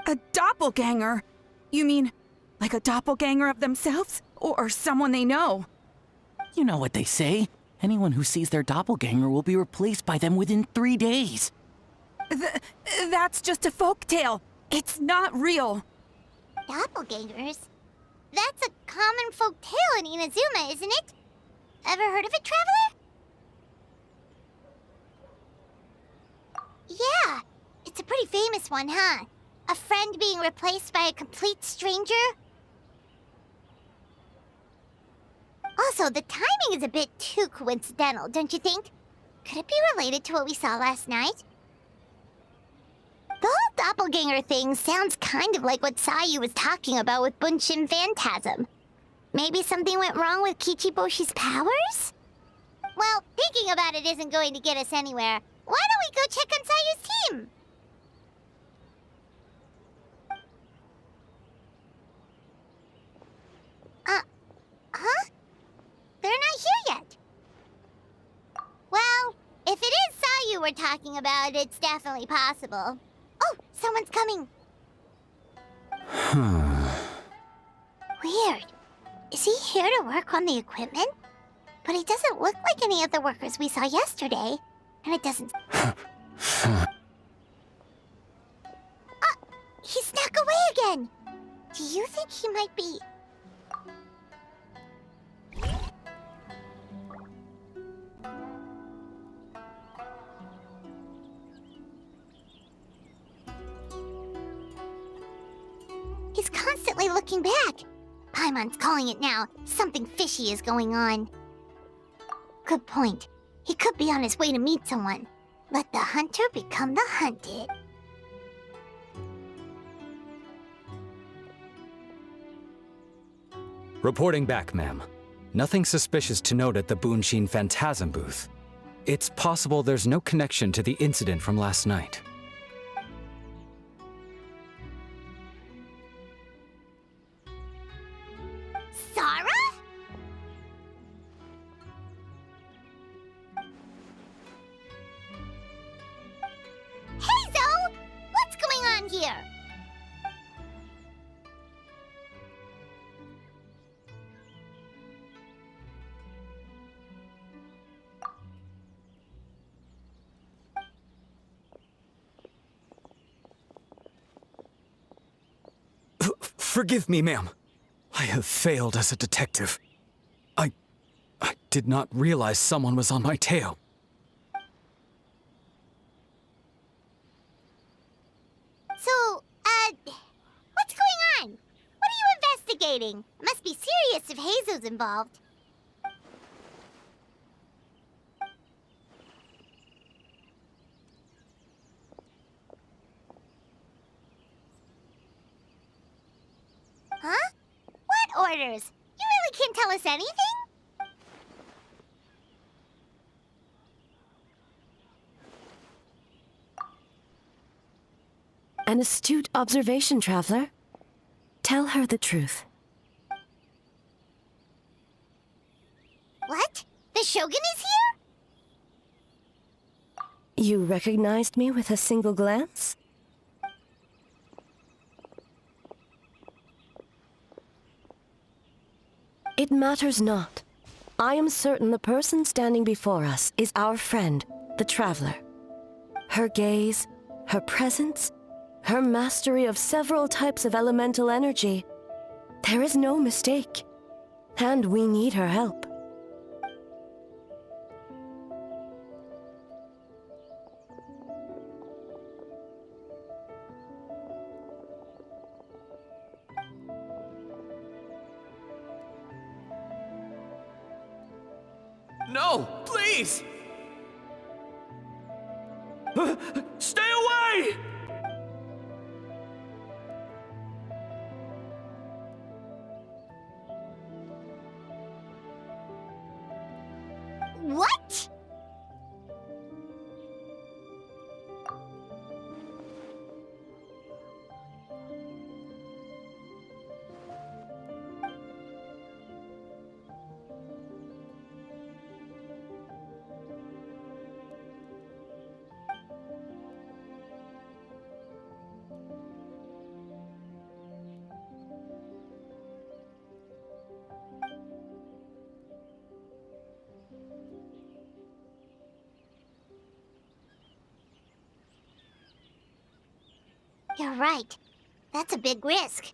A doppelganger? You mean like a doppelganger of themselves? Or someone they know? You know what they say. Anyone who sees their doppelganger will be replaced by them within 3 days. That's just a folktale. It's not real. Doppelgangers? That's a common folk tale in Inazuma, isn't it? Ever heard of it, Traveler? Yeah, it's a pretty famous one, huh? A friend being replaced by a complete stranger? Also, the timing is a bit too coincidental, don't you think? Could it be related to what we saw last night? The whole doppelganger thing sounds kind of like what Sayu was talking about with Bunshin Phantasm. Maybe something went wrong with Kichiboshi's powers? Well, thinking about it isn't going to get us anywhere. Why don't we go check on Sayu's team? Huh? They're not here yet. Well, if it is Sayu we're talking about, it's definitely possible. Oh, someone's coming. Weird. Is he here to work on the equipment? But he doesn't look like any of the workers we saw yesterday. And it doesn't... he snuck away again! Do you think he might be... He's constantly looking back. Paimon's calling it now. Something fishy is going on. Good point. He could be on his way to meet someone. Let the hunter become the hunted. Reporting back, ma'am. Nothing suspicious to note at the Bunshin Phantasm booth. It's possible there's no connection to the incident from last night. Sarah? Hey, Zoe! What's going on here? Forgive me, ma'am. I have failed as a detective. I did not realize someone was on my tail. So, what's going on? What are you investigating? It must be serious if Heizo's involved. Huh? What orders? You really can't tell us anything? An astute observation, Traveler. Tell her the truth. What? The Shogun is here? You recognized me with a single glance? It matters not. I am certain the person standing before us is our friend, the Traveler. Her gaze, her presence, her mastery of several types of elemental energy. There is no mistake. And we need her help. No, please! Stay away! What? You're right. That's a big risk.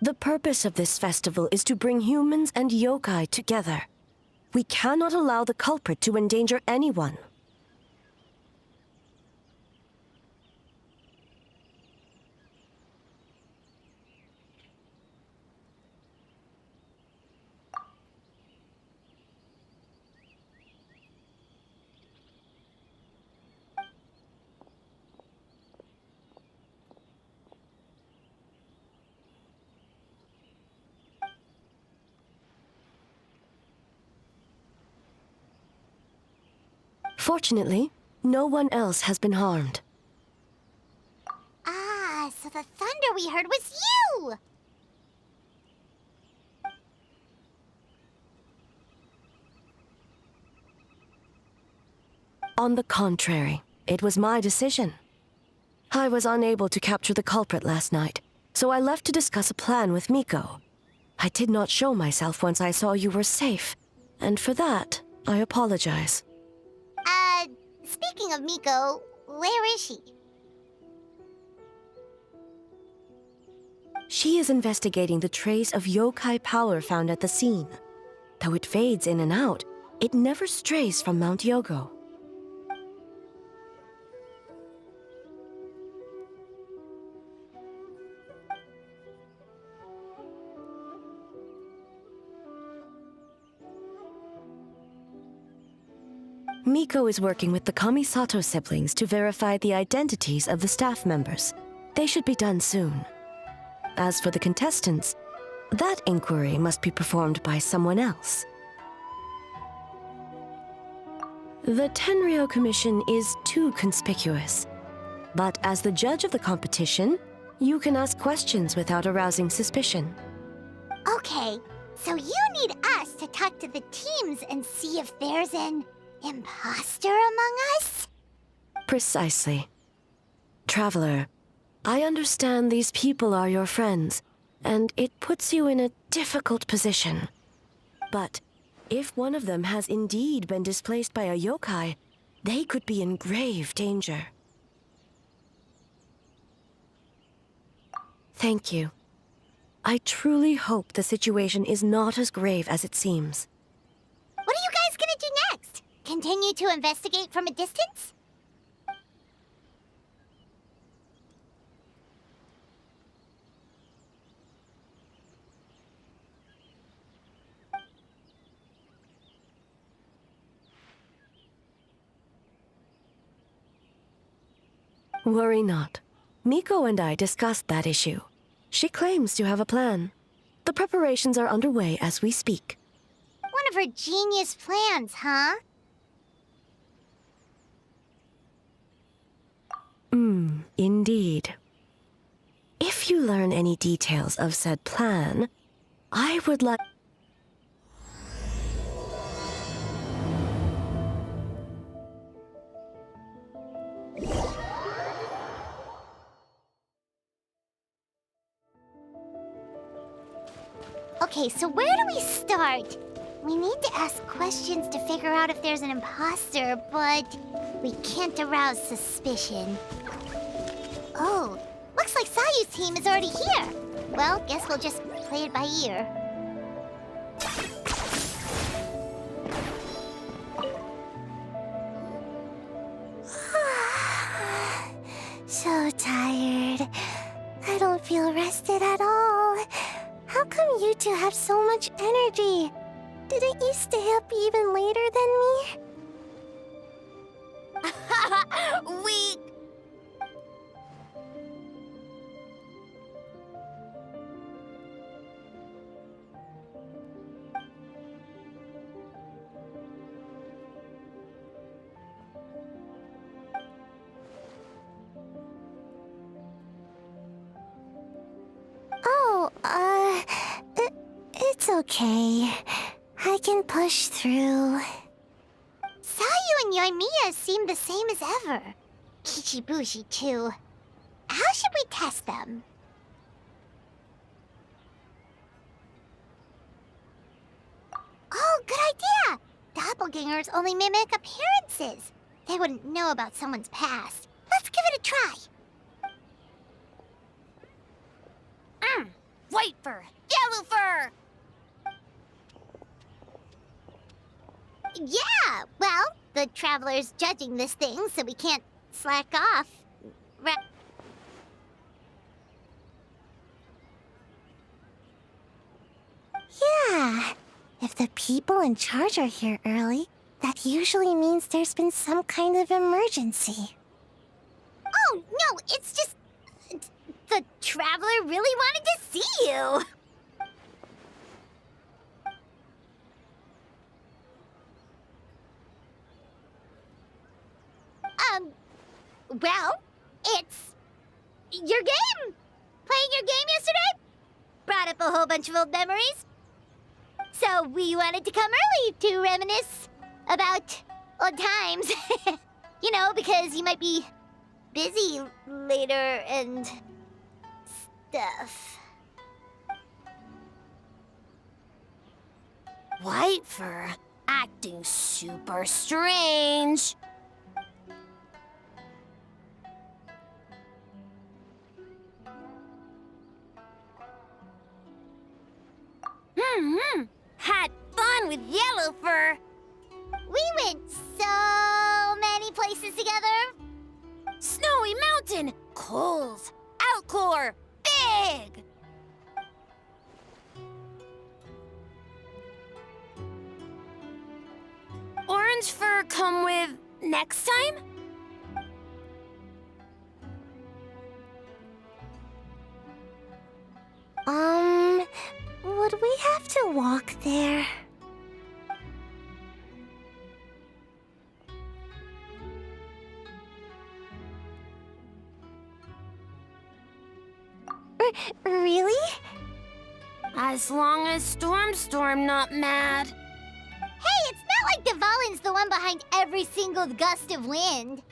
The purpose of this festival is to bring humans and yokai together. We cannot allow the culprit to endanger anyone. Fortunately, no one else has been harmed. Ah, so the thunder we heard was you! On the contrary, it was my decision. I was unable to capture the culprit last night, so I left to discuss a plan with Miko. I did not show myself once I saw you were safe, and for that, I apologize. Speaking of Miko, where is she? She is investigating the trace of yokai power found at the scene. Though it fades in and out, it never strays from Mount Yogo. Miko is working with the Kamisato siblings to verify the identities of the staff members. They should be done soon. As for the contestants, that inquiry must be performed by someone else. The Tenryo Commission is too conspicuous. But as the judge of the competition, you can ask questions without arousing suspicion. Okay, so you need us to talk to the teams and see if there's an imposter among us? Precisely. Traveler, I understand these people are your friends, and it puts you in a difficult position. But if one of them has indeed been displaced by a yokai, they could be in grave danger. Thank you. I truly hope the situation is not as grave as it seems. What are you guys gonna do next? Continue to investigate from a distance? Worry not. Miko and I discussed that issue. She claims to have a plan. The preparations are underway as we speak. One of her genius plans, huh? Indeed. If you learn any details of said plan, I would like... Okay, so where do we start? We need to ask questions to figure out if there's an imposter, but we can't arouse suspicion. Oh, looks like Sayu's team is already here. Well, guess we'll just play it by ear. So tired. I don't feel rested at all. How come you two have so much energy? Didn't you stay up even later than me? Weak. Oh, it's okay. I can push through. Sayu and Yoimiya seem the same as ever. Kichibushi, too. How should we test them? Oh, good idea! Doppelgangers only mimic appearances. They wouldn't know about someone's past. Let's give it a try. White fur, yellow fur. Yeah, well, the Traveler's judging this thing, so we can't slack off. Yeah, if the people in charge are here early, that usually means there's been some kind of emergency. Oh, no, it's just... the Traveler really wanted to see you. Well, it's your game. Playing your game yesterday brought up a whole bunch of old memories. So we wanted to come early to reminisce about old times. You know, because you might be busy later and stuff. White fur, acting super strange. Had fun with yellow fur. We went so many places together. Snowy Mountain, Coles, Alcor, Big. Orange fur come with next time? Would we have to walk there? Really? As long as Storm not mad. Hey, it's not like Dvalin's the one behind every single gust of wind.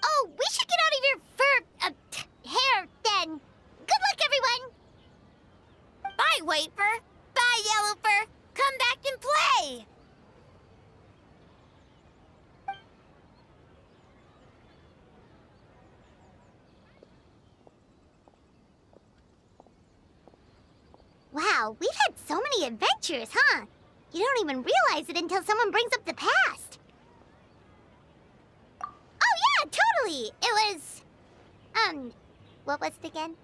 Oh, we should get out of your hair then. Good luck, everyone. Bye, White Fur. Bye, Yellow Fur. Come back and play. Wow, we've had so many adventures, huh? You don't even realize it until someone brings up the past. Oh yeah, totally! It was... what was it again?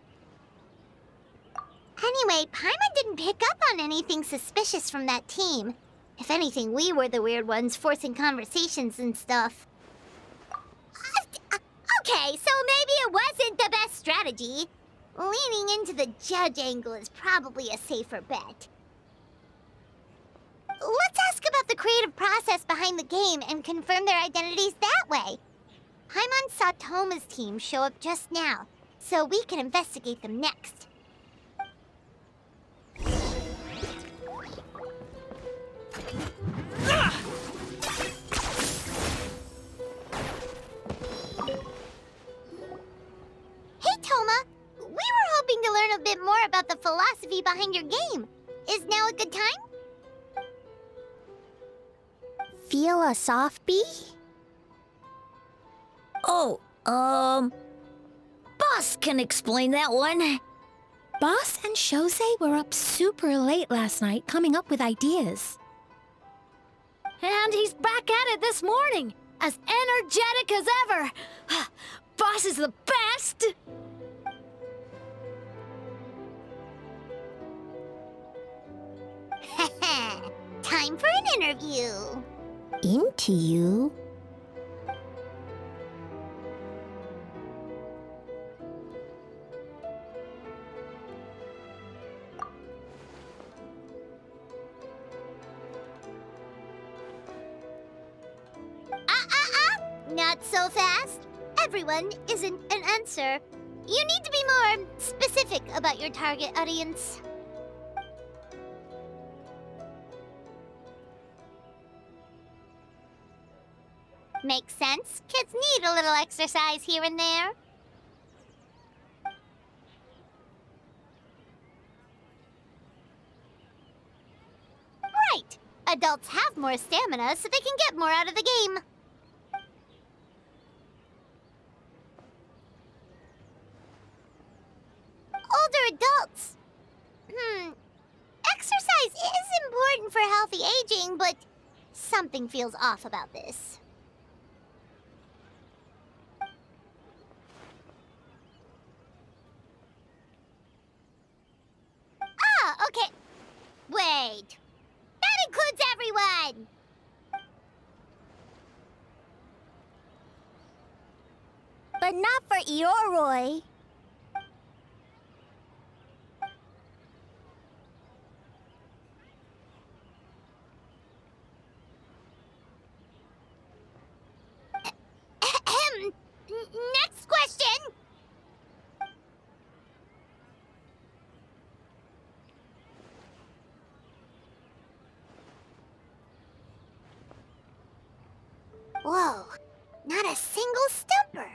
Anyway, Paimon didn't pick up on anything suspicious from that team. If anything, we were the weird ones forcing conversations and stuff. Okay, so maybe it wasn't the best strategy. Leaning into the judge angle is probably a safer bet. Let's ask about the creative process behind the game and confirm their identities that way. Paimon saw Toma's team show up just now, so we can investigate them next. Hey, Toma! We were hoping to learn a bit more about the philosophy behind your game. Is now a good time? Feel a soft bee? Oh, Boss can explain that one. Boss and Shosei were up super late last night coming up with ideas. And he's back at it this morning, as energetic as ever. Boss is the best! time for an interview. Into you? Not so fast. Everyone isn't an answer. You need to be more specific about your target audience. Makes sense. Kids need a little exercise here and there. Right. Adults have more stamina, so they can get more out of the game. Older adults. Exercise is important for healthy aging, but something feels off about this. Ah, okay. Wait. That includes everyone! But not for Eoroi. Next question! Whoa, not a single stumper.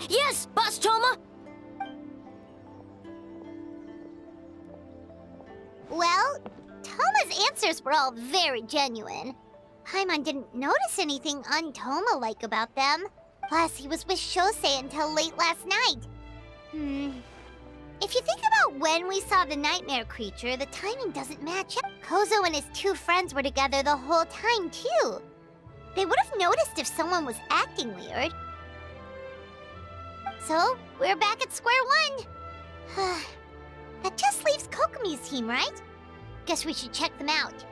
Yes, Boss Toma! Well, Toma's answers were all very genuine. Paimon didn't notice anything un-Toma-like about them. Plus, he was with Shosei until late last night. If you think about when we saw the nightmare creature, the timing doesn't match up. Kozo and his two friends were together the whole time, too. They would have noticed if someone was acting weird. So, we're back at square one. That just leaves Kokomi's team, right? Guess we should check them out.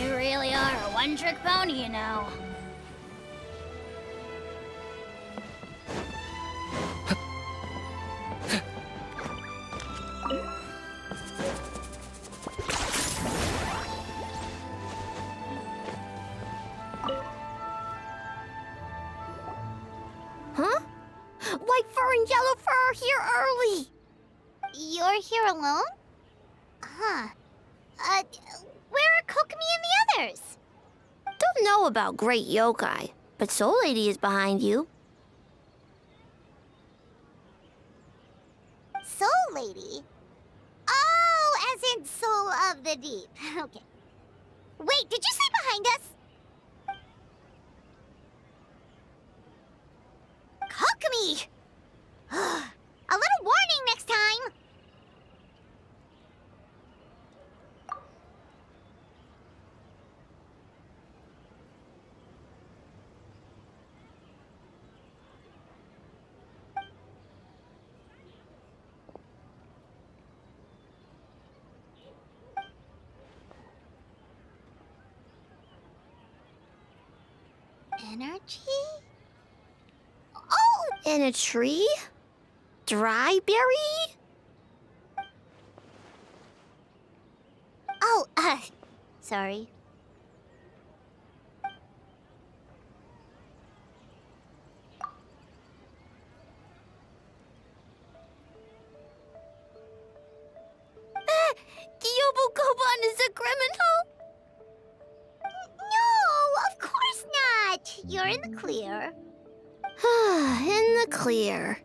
You really are a one-trick pony, you know. Huh? White fur and yellow fur are here early. You're here alone? Huh. Where are Kokomi and the others? Don't know about Great Yokai, but Soul Lady is behind you. Soul Lady? Oh, as in Soul of the Deep. Okay. Wait, did you say behind us? Kokomi! A little warning next time! Energy? Oh! In a tree? Dry berry? Oh, sorry. Gyobu Koban is a criminal? No, of course not. You're in the clear. In the clear.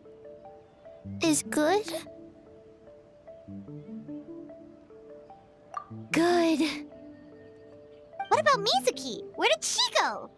Is good? Good. What about Mizuki? Where did she go?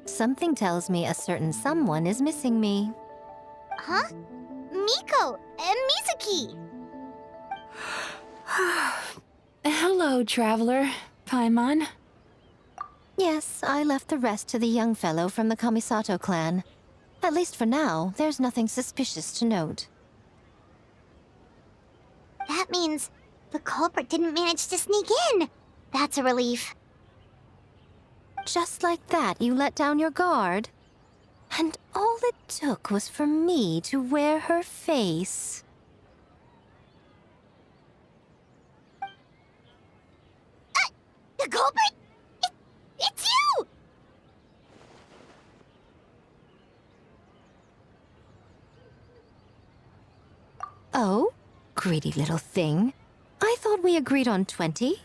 Something tells me a certain someone is missing me. Huh? Miko and Mizuki! Hello, traveler. Paimon. Yes, I left the rest to the young fellow from the Kamisato clan. At least for now, there's nothing suspicious to note. That means the culprit didn't manage to sneak in. That's a relief. Just like that, you let down your guard? And all it took was for me to wear her face. The culprit? It's you! Oh? Greedy little thing. I thought we agreed on 20.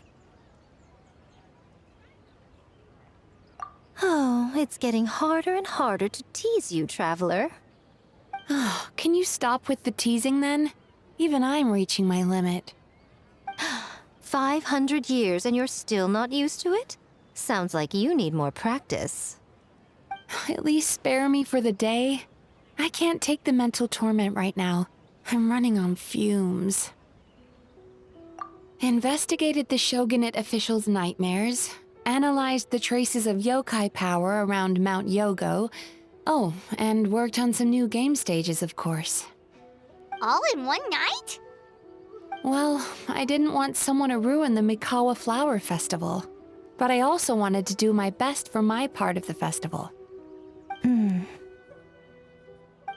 Oh, it's getting harder and harder to tease you, traveler. Can you stop with the teasing then? Even I'm reaching my limit. 500 years and you're still not used to it? Sounds like you need more practice. At least spare me for the day. I can't take the mental torment right now. I'm running on fumes. Investigated the shogunate officials' nightmares. Analyzed the traces of yokai power around Mount Yogo. Oh, and worked on some new game stages, of course. All in one night? Well, I didn't want someone to ruin the Mikawa Flower Festival. But I also wanted to do my best for my part of the festival.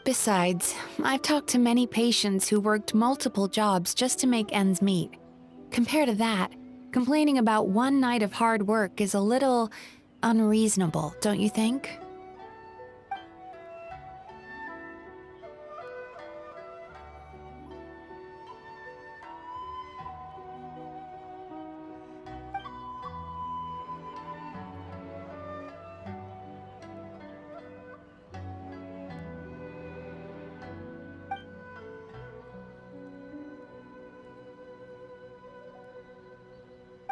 Besides, I've talked to many patients who worked multiple jobs just to make ends meet. Compared to that, complaining about one night of hard work is a little unreasonable, don't you think?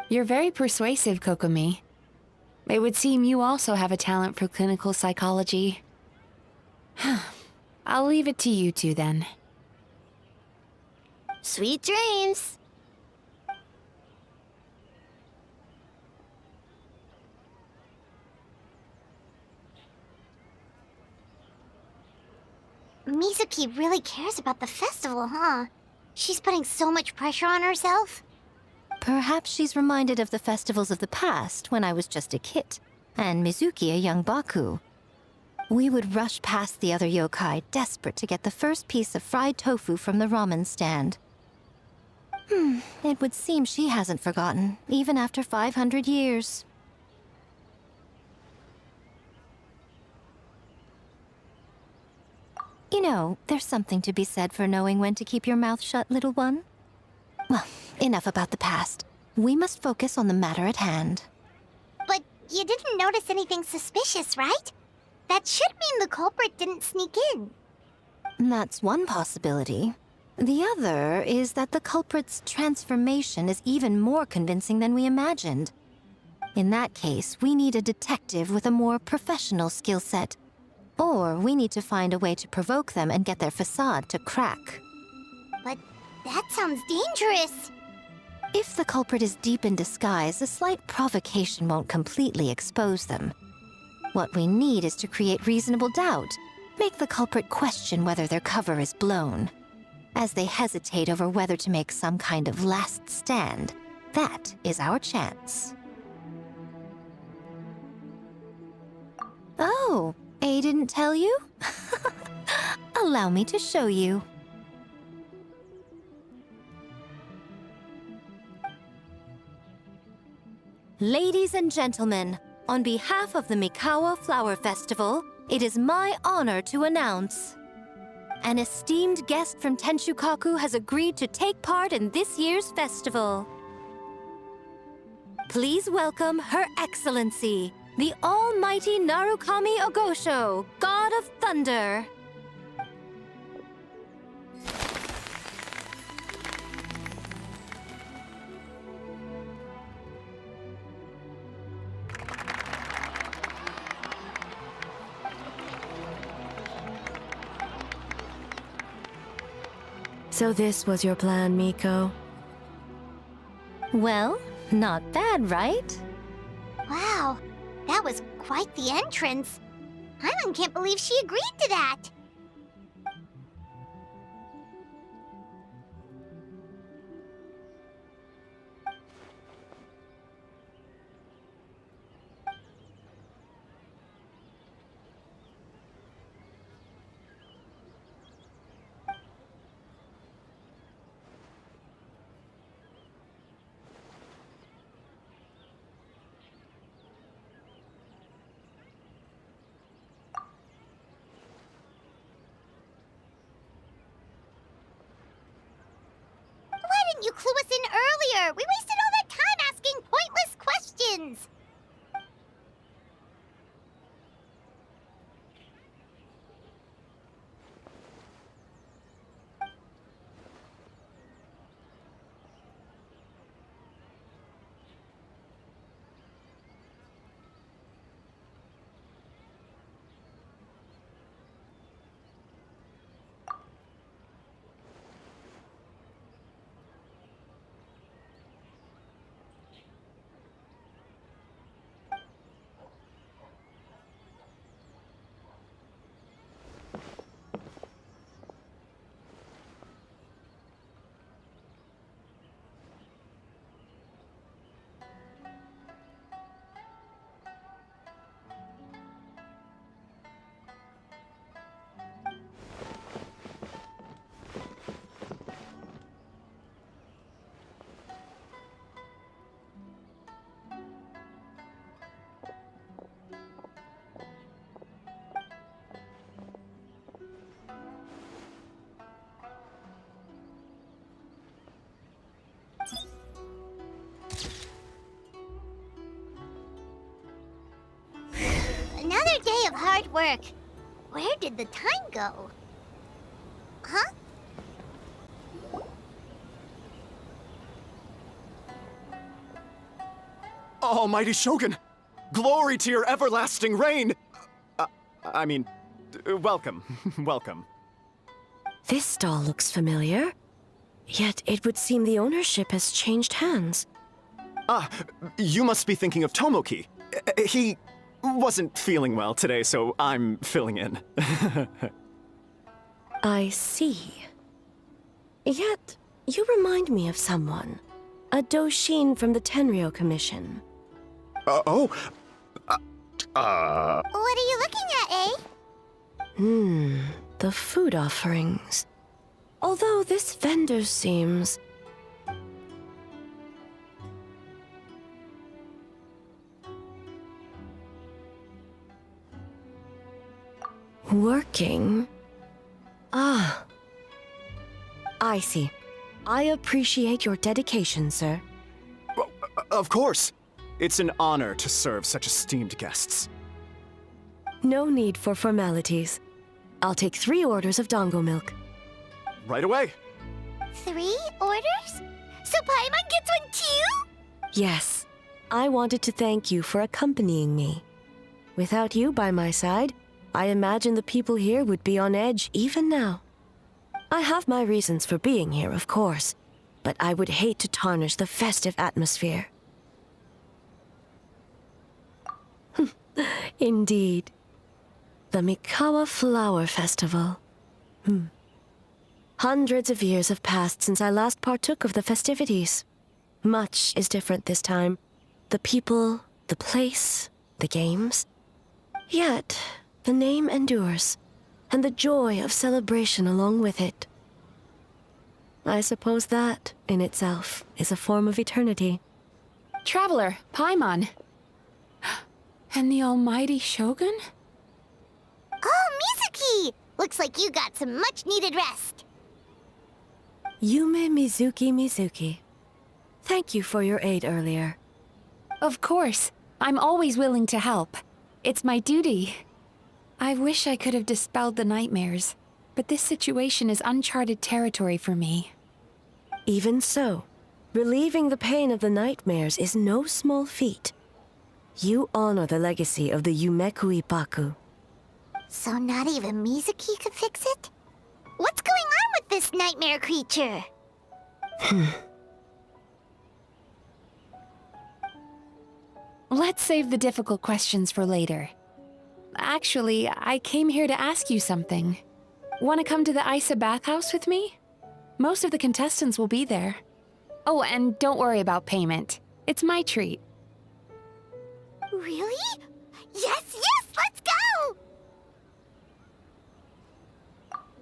You're very persuasive, Kokomi. It would seem you also have a talent for clinical psychology. I'll leave it to you two then. Sweet dreams! Mizuki really cares about the festival, huh? She's putting so much pressure on herself. Perhaps she's reminded of the festivals of the past when I was just a kid, and Mizuki a young Baku. We would rush past the other yokai, desperate to get the first piece of fried tofu from the ramen stand. It would seem she hasn't forgotten, even after 500 years. You know, there's something to be said for knowing when to keep your mouth shut, little one. Well, enough about the past. We must focus on the matter at hand. But you didn't notice anything suspicious, right? That should mean the culprit didn't sneak in. That's one possibility. The other is that the culprit's transformation is even more convincing than we imagined. In that case, we need a detective with a more professional skill set. Or we need to find a way to provoke them and get their facade to crack. But that sounds dangerous. If the culprit is deep in disguise, a slight provocation won't completely expose them. What we need is to create reasonable doubt. Make the culprit question whether their cover is blown. As they hesitate over whether to make some kind of last stand, that is our chance. Oh, A didn't tell you? Allow me to show you. Ladies and gentlemen, on behalf of the Mikawa Flower Festival, it is my honor to announce an esteemed guest from Tenshukaku has agreed to take part in this year's festival. Please welcome Her Excellency, the Almighty Narukami Ogosho, God of Thunder. So this was your plan, Miko? Well, not bad, right? Wow, that was quite the entrance. Paimon can't believe she agreed to that. Why didn't you clue us in earlier? We wasted all that time asking pointless questions. Another day of hard work. Where did the time go? Huh? Almighty Shogun! Glory to your everlasting reign! Welcome. Welcome. This stall looks familiar. Yet it would seem the ownership has changed hands. Ah, you must be thinking of Tomoki. He wasn't feeling well today, so I'm filling in. I see. Yet, you remind me of someone. A Doshin from the Tenryo Commission. What are you looking at, eh? The food offerings. Although this vendor seems... working? Ah. I see. I appreciate your dedication, sir. Of course. It's an honor to serve such esteemed guests. No need for formalities. I'll take 3 orders of dango milk. Right away. 3 orders? So Paimon gets one too? Yes. I wanted to thank you for accompanying me. Without you by my side, I imagine the people here would be on edge even now. I have my reasons for being here, of course, but I would hate to tarnish the festive atmosphere. Indeed. The Mikawa Flower Festival. Hundreds of years have passed since I last partook of the festivities. Much is different this time. The people, the place, the games. Yet, the name endures, and the joy of celebration along with it. I suppose that, in itself, is a form of eternity. Traveler, Paimon. And the almighty Shogun? Oh, Mizuki! Looks like you got some much-needed rest. Yume Mizuki. Thank you for your aid earlier. Of course. I'm always willing to help. It's my duty. I wish I could have dispelled the nightmares, but this situation is uncharted territory for me. Even so, relieving the pain of the nightmares is no small feat. You honor the legacy of the Yumeku Ippaku. So not even Mizuki could fix it? What's going on with this nightmare creature? Let's save the difficult questions for later. Actually, I came here to ask you something. Want to come to the Isa bathhouse with me? Most of the contestants will be there. Oh, and don't worry about payment. It's my treat. Really? Yes, let's go!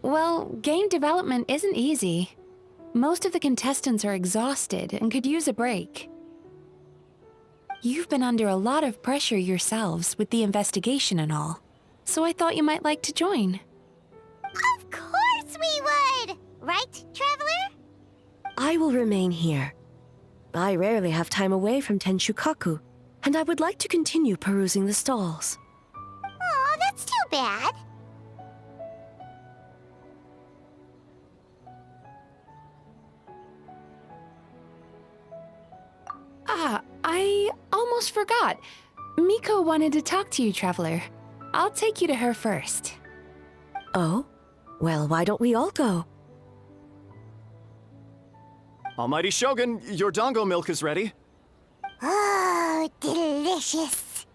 Well, game development isn't easy. Most of the contestants are exhausted and could use a break. You've been under a lot of pressure yourselves with the investigation and all, so I thought you might like to join. Of course we would! Right, Traveler? I will remain here. I rarely have time away from Tenshukaku, and I would like to continue perusing the stalls. Aw, that's too bad. Ah, I almost forgot. Miko wanted to talk to you, Traveler. I'll take you to her first. Oh? Well, why don't we all go? Almighty Shogun, your dango milk is ready. Oh, delicious.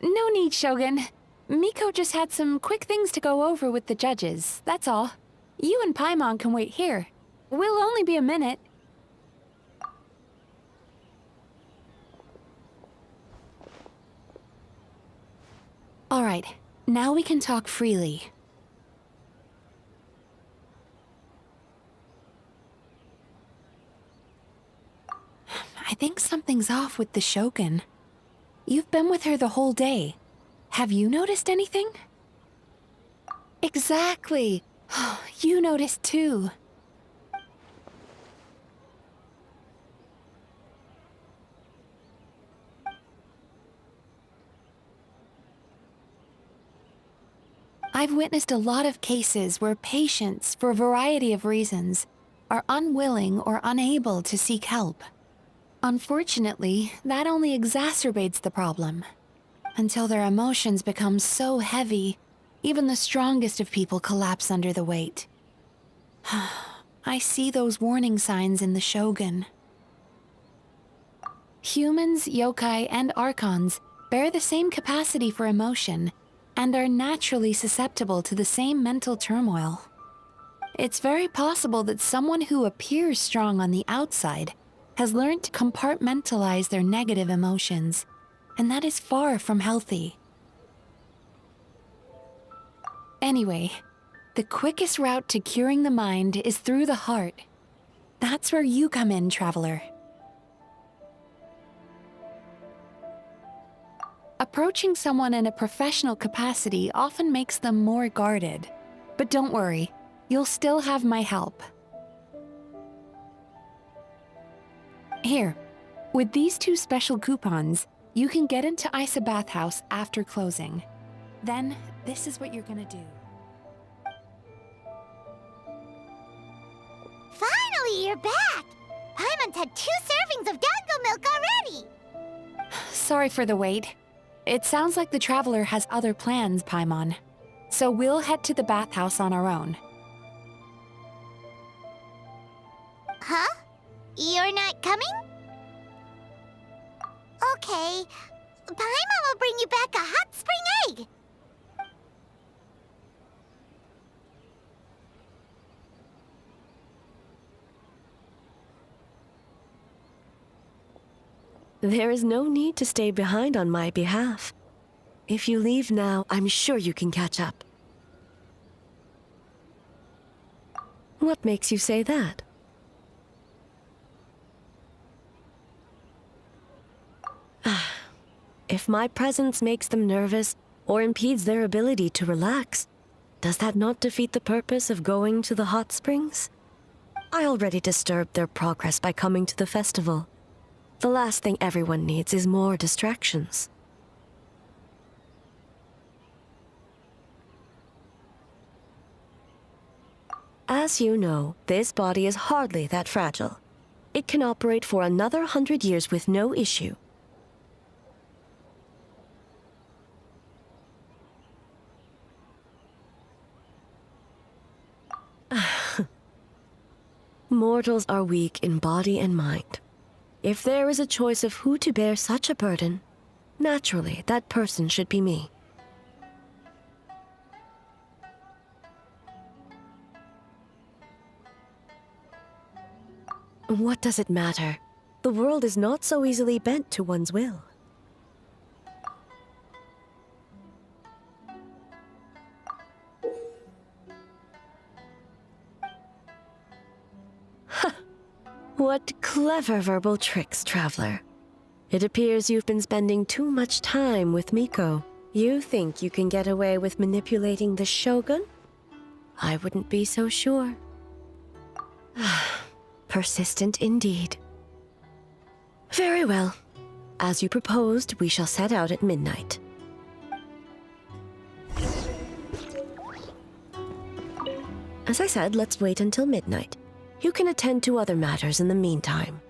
No need, Shogun. Miko just had some quick things to go over with the judges, that's all. You and Paimon can wait here. We'll only be a minute. All right, now we can talk freely. I think something's off with the Shogun. You've been with her the whole day. Have you noticed anything? Exactly. You noticed too. I've witnessed a lot of cases where patients, for a variety of reasons, are unwilling or unable to seek help. Unfortunately, that only exacerbates the problem. Until their emotions become so heavy, even the strongest of people collapse under the weight. I see those warning signs in the Shogun. Humans, yokai, and archons bear the same capacity for emotion and are naturally susceptible to the same mental turmoil. It's very possible that someone who appears strong on the outside has learned to compartmentalize their negative emotions, and that is far from healthy. Anyway, the quickest route to curing the mind is through the heart. That's where you come in, Traveler. Approaching someone in a professional capacity often makes them more guarded. But don't worry, you'll still have my help. Here, with these 2 special coupons, you can get into Isa Bathhouse after closing. Then, this is what you're gonna do. Finally, you're back! Paimon's had 2 servings of dango milk already! Sorry for the wait. It sounds like the Traveler has other plans, Paimon. So we'll head to the bathhouse on our own. Huh? You're not coming? Okay. Paimon will bring you back a hot spring egg! There is no need to stay behind on my behalf. If you leave now, I'm sure you can catch up. What makes you say that? If my presence makes them nervous or impedes their ability to relax, does that not defeat the purpose of going to the hot springs? I already disturbed their progress by coming to the festival. The last thing everyone needs is more distractions. As you know, this body is hardly that fragile. It can operate for another 100 years with no issue. Mortals are weak in body and mind. If there is a choice of who to bear such a burden, naturally, that person should be me. What does it matter? The world is not so easily bent to one's will. What clever verbal tricks, traveler. It appears you've been spending too much time with Miko. You think you can get away with manipulating the Shogun? I wouldn't be so sure. Persistent indeed. Very well. As you proposed, we shall set out at midnight. As I said, let's wait until midnight. You can attend to other matters in the meantime.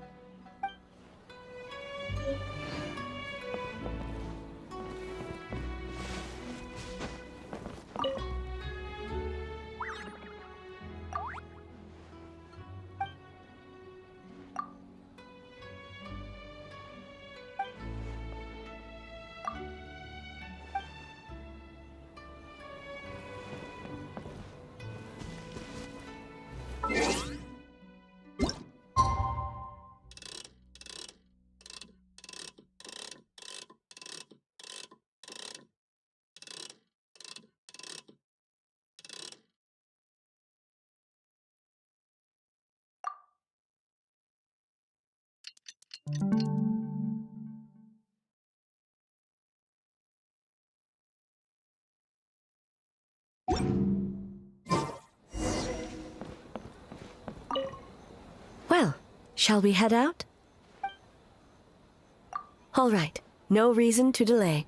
Well, shall we head out? All right, no reason to delay.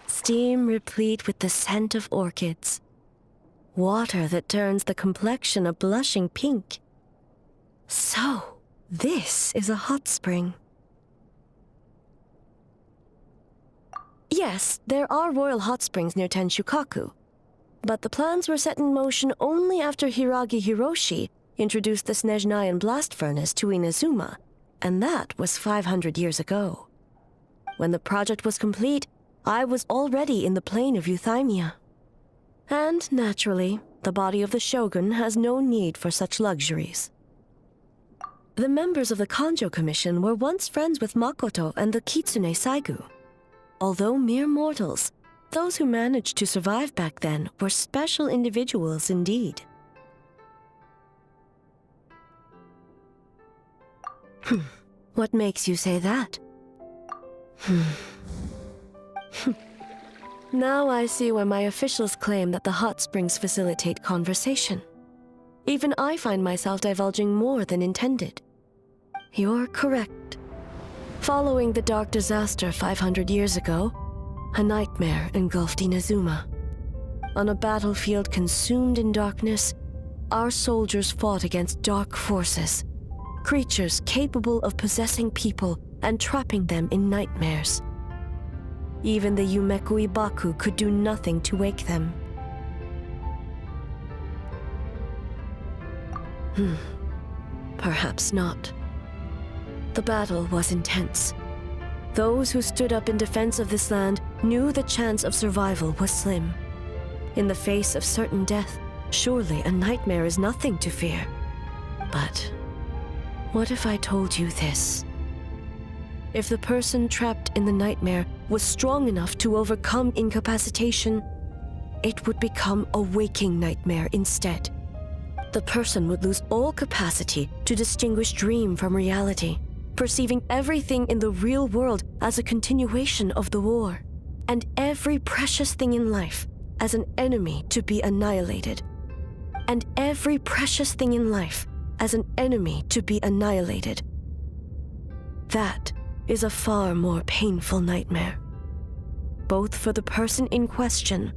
Steam replete with the scent of orchids. Water that turns the complexion a blushing pink. So, this is a hot spring. Yes, there are royal hot springs near Tenshukaku, but the plans were set in motion only after Hiragi Hiroshi introduced the Snezhnayan blast furnace to Inazuma, and that was 500 years ago. When the project was complete, I was already in the plain of Euthymia. And, naturally, the body of the Shogun has no need for such luxuries. The members of the Kanjo Commission were once friends with Makoto and the Kitsune Saigu. Although mere mortals, those who managed to survive back then were special individuals indeed. What makes you say that? Now I see why my officials claim that the hot springs facilitate conversation. Even I find myself divulging more than intended. You're correct. Following the dark disaster 500 years ago, a nightmare engulfed Inazuma. On a battlefield consumed in darkness, our soldiers fought against dark forces, creatures capable of possessing people and trapping them in nightmares. Even the Yumeku Ibaku could do nothing to wake them. Perhaps not. The battle was intense. Those who stood up in defense of this land knew the chance of survival was slim. In the face of certain death, surely a nightmare is nothing to fear. But what if I told you this? If the person trapped in the nightmare was strong enough to overcome incapacitation, it would become a waking nightmare instead. The person would lose all capacity to distinguish dream from reality, perceiving everything in the real world as a continuation of the war, and every precious thing in life as an enemy to be annihilated. And every precious thing in life as an enemy to be annihilated. That is a far more painful nightmare. both for the person in question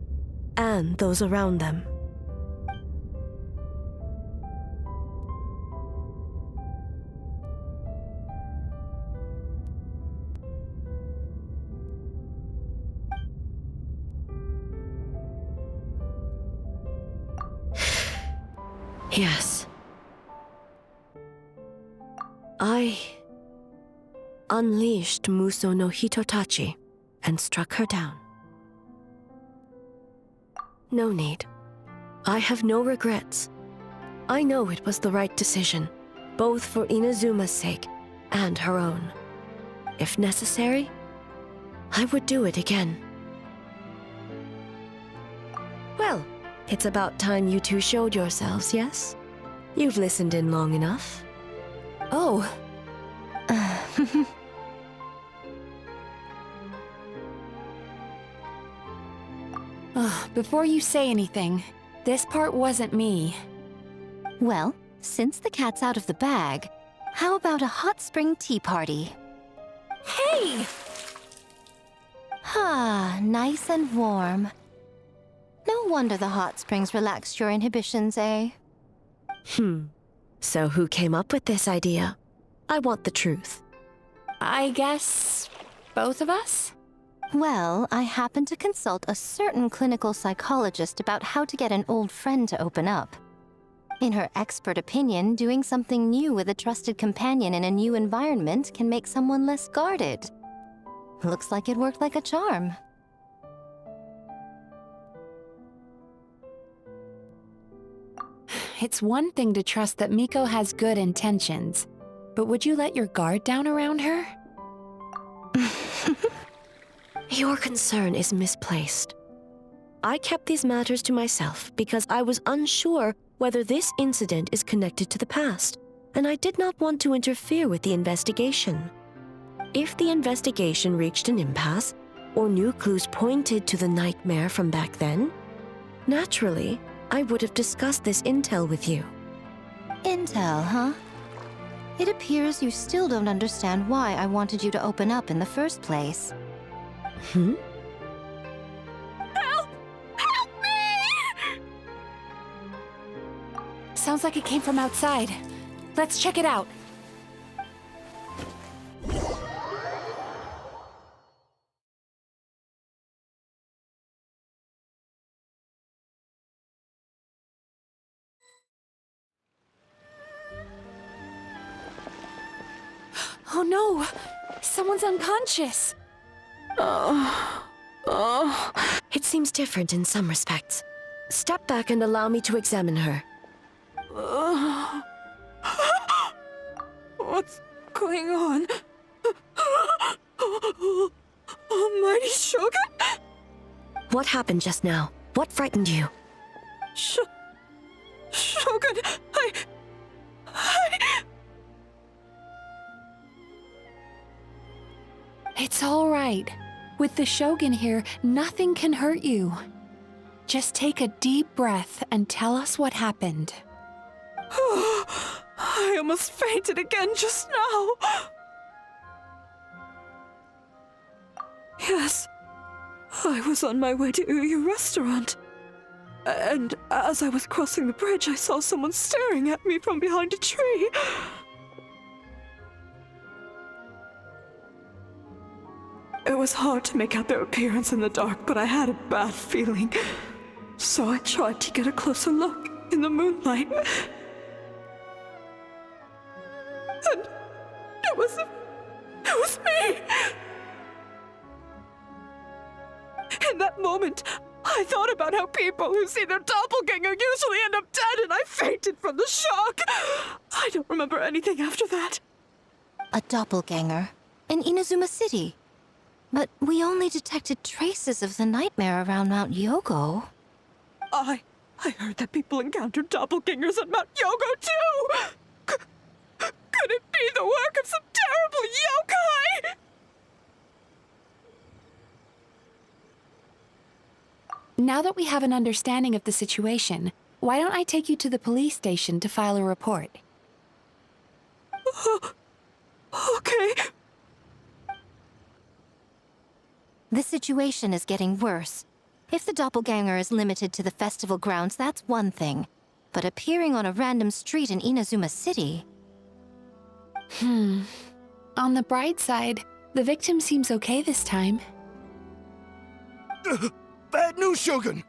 and those around them. Yes. I unleashed Muso no Hitotachi and struck her down. No need. I have no regrets. I know it was the right decision, both for Inazuma's sake and her own. If necessary, I would do it again. Well, it's about time you two showed yourselves, yes? You've listened in long enough. Oh. Before you say anything, this part wasn't me. Well, since the cat's out of the bag, how about a hot spring tea party? Hey! Ah, nice and warm. No wonder the hot springs relaxed your inhibitions, eh? So who came up with this idea? I want the truth. I guess both of us? Well, I happened to consult a certain clinical psychologist about how to get an old friend to open up. In her expert opinion, doing something new with a trusted companion in a new environment can make someone less guarded. Looks like it worked like a charm. It's one thing to trust that Miko has good intentions, but would you let your guard down around her? Your concern is misplaced. I kept these matters to myself because I was unsure whether this incident is connected to the past, and I did not want to interfere with the investigation. If the investigation reached an impasse, or new clues pointed to the nightmare from back then, naturally, I would have discussed this intel with you. Intel, huh? It appears you still don't understand why I wanted you to open up in the first place. Help! Help me! Sounds like it came from outside. Let's check it out. Oh no! Someone's unconscious! It seems different in some respects. Step back and allow me to examine her. What's going on? Almighty Shogun? What happened just now? What frightened you? Shogun, It's all right. With the Shogun here, nothing can hurt you. Just take a deep breath and tell us what happened. I almost fainted again just now. Yes, I was on my way to Uyu restaurant. And as I was crossing the bridge, I saw someone staring at me from behind a tree. It was hard to make out their appearance in the dark, but I had a bad feeling. So I tried to get a closer look in the moonlight. And it was me! In that moment, I thought about how people who see their doppelganger usually end up dead, and I fainted from the shock. I don't remember anything after that. A doppelganger? In Inazuma City? But we only detected traces of the nightmare around Mount Yogo. I heard that people encountered doppelgangers at Mount Yogo, too! Could it be the work of some terrible yokai? Now that we have an understanding of the situation, why don't I take you to the police station to file a report? Okay. The situation is getting worse. If the doppelganger is limited to the festival grounds, that's one thing. But appearing on a random street in Inazuma City... On the bright side, the victim seems okay this time. Bad news, Shogun!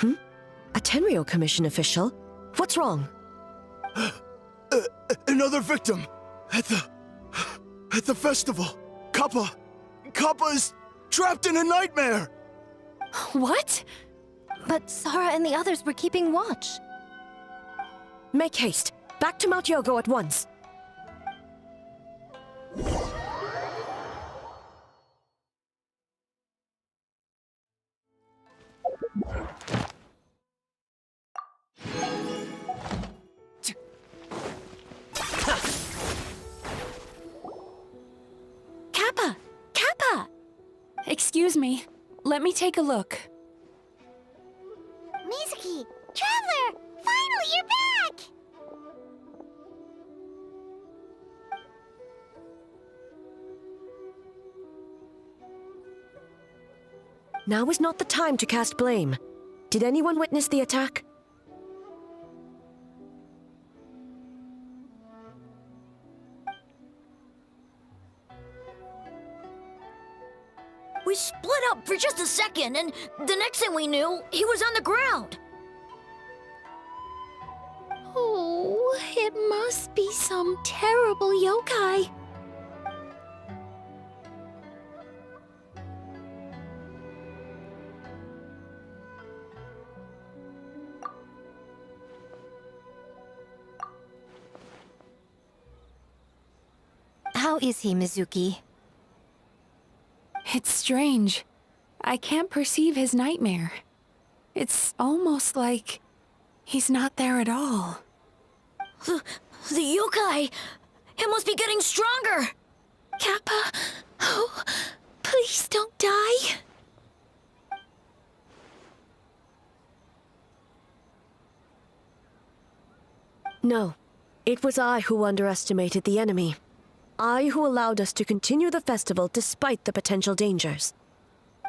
A Tenryo Commission official? What's wrong? Another victim! At the festival! Kappa is trapped in a nightmare! What? But Sara and the others were keeping watch. Make haste. Back to Mount Yogo at once. Kappa! Kappa! Excuse me. Let me take a look. Mizuki! Traveler! Finally, you're back! Now is not the time to cast blame. Did anyone witness the attack? We split up for just a second, and the next thing we knew, he was on the ground. Oh, it must be some terrible yokai. How is he, Mizuki? It's strange. I can't perceive his nightmare. It's almost like he's not there at all. The yokai! It must be getting stronger! Kappa, oh, please don't die. No. It was I who underestimated the enemy. I who allowed us to continue the festival despite the potential dangers.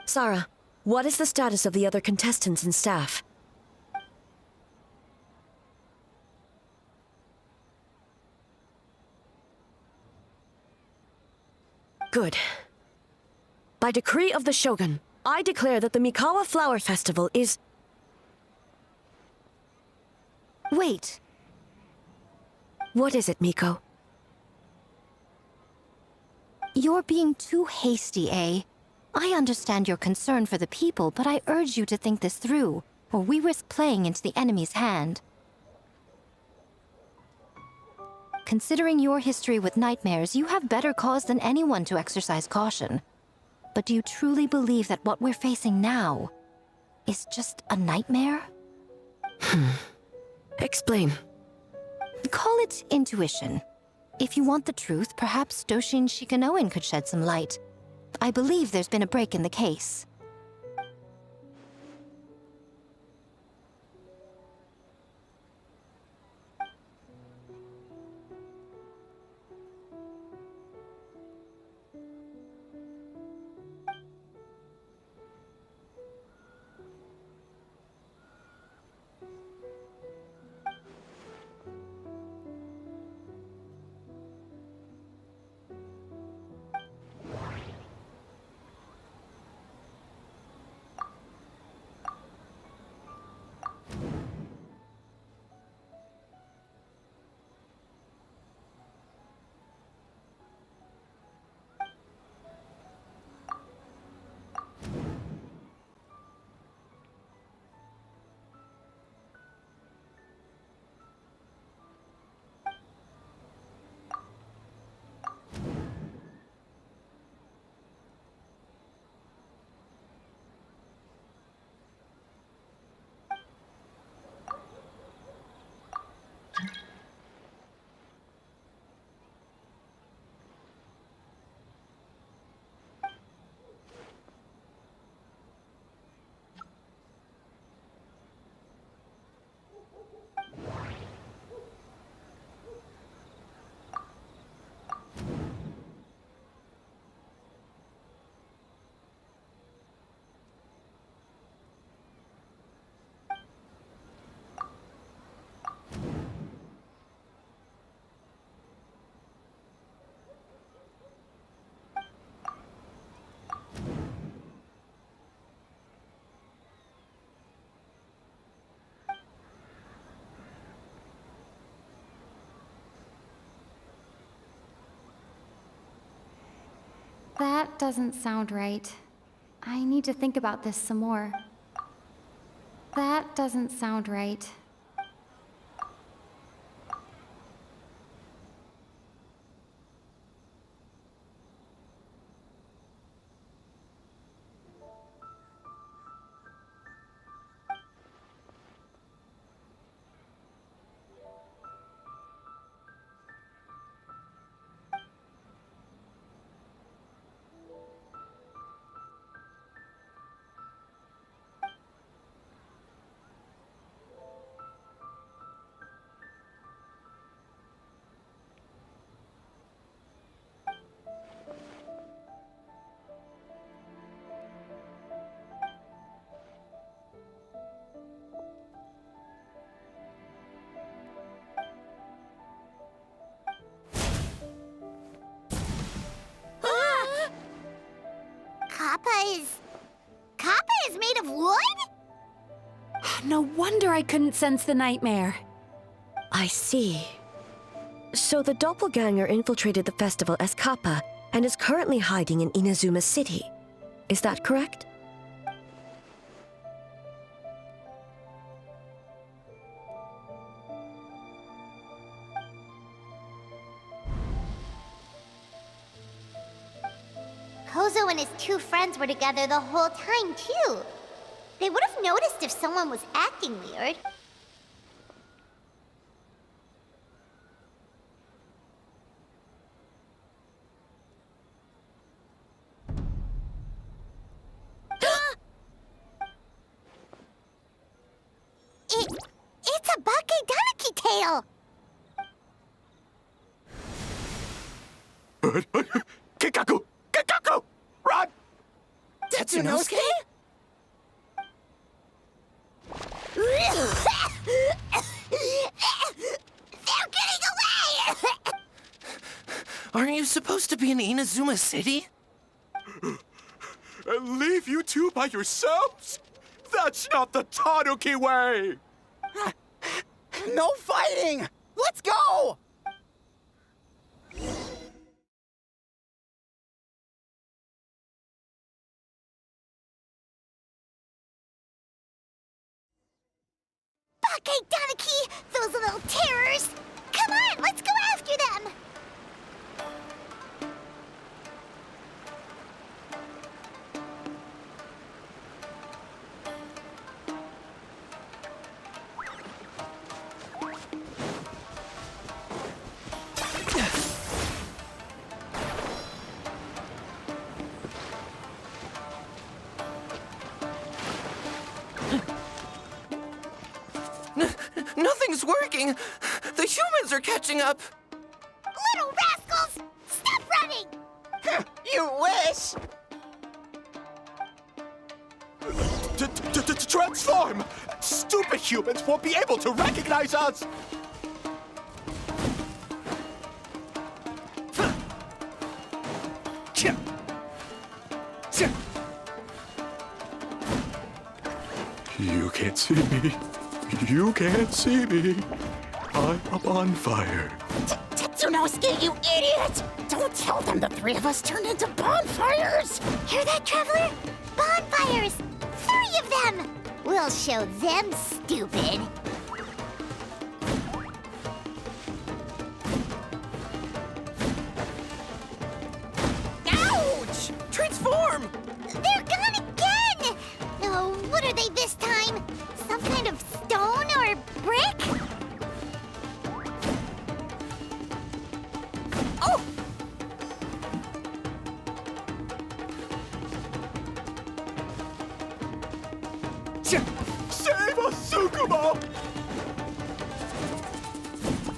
Sara, what is the status of the other contestants and staff? Good. By decree of the Shogun, I declare that the Mikawa Flower Festival is... Wait. What is it, Miko? You're being too hasty, eh? I understand your concern for the people, but I urge you to think this through, or we risk playing into the enemy's hand. Considering your history with nightmares, you have better cause than anyone to exercise caution. But do you truly believe that what we're facing now is just a nightmare? Explain. Call it intuition. If you want the truth, perhaps Doshin Shikanoin could shed some light. I believe there's been a break in the case. That doesn't sound right. I need to think about this some more. That doesn't sound right. Kappa is made of wood? No wonder I couldn't sense the nightmare. I see. So the doppelganger infiltrated the festival as Kappa and is currently hiding in Inazuma City. Is that correct? Kozo and his two friends were together the whole time, too. They would have noticed if someone was acting weird. It's a Bakedaniki tail! Kikaku! Kikaku! Run! Tetsunosuke? They're getting away! Aren't you supposed to be in Inazuma City? And leave you two by yourselves? That's not the Tanuki way! No fighting! Let's go! Bakedaniki! Those little terrors! Come on, let's go after them! Nothing's working! The humans are catching up! Little rascals! Stop running! You wish! Transform! Stupid humans won't be able to recognize us! You can't see me. You can't see me. I'm on fire. Tetsunosuke, you idiot! Don't tell them the three of us turned into bonfires! Hear that, Traveler? Bonfires! 3 of them! We'll show them, stupid. Ouch! Transform! They're gone again! Oh, what are they this time? Some kind of stone or brick? Oh! Save us, Tsukumo!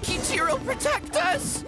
Kichiro, protect us!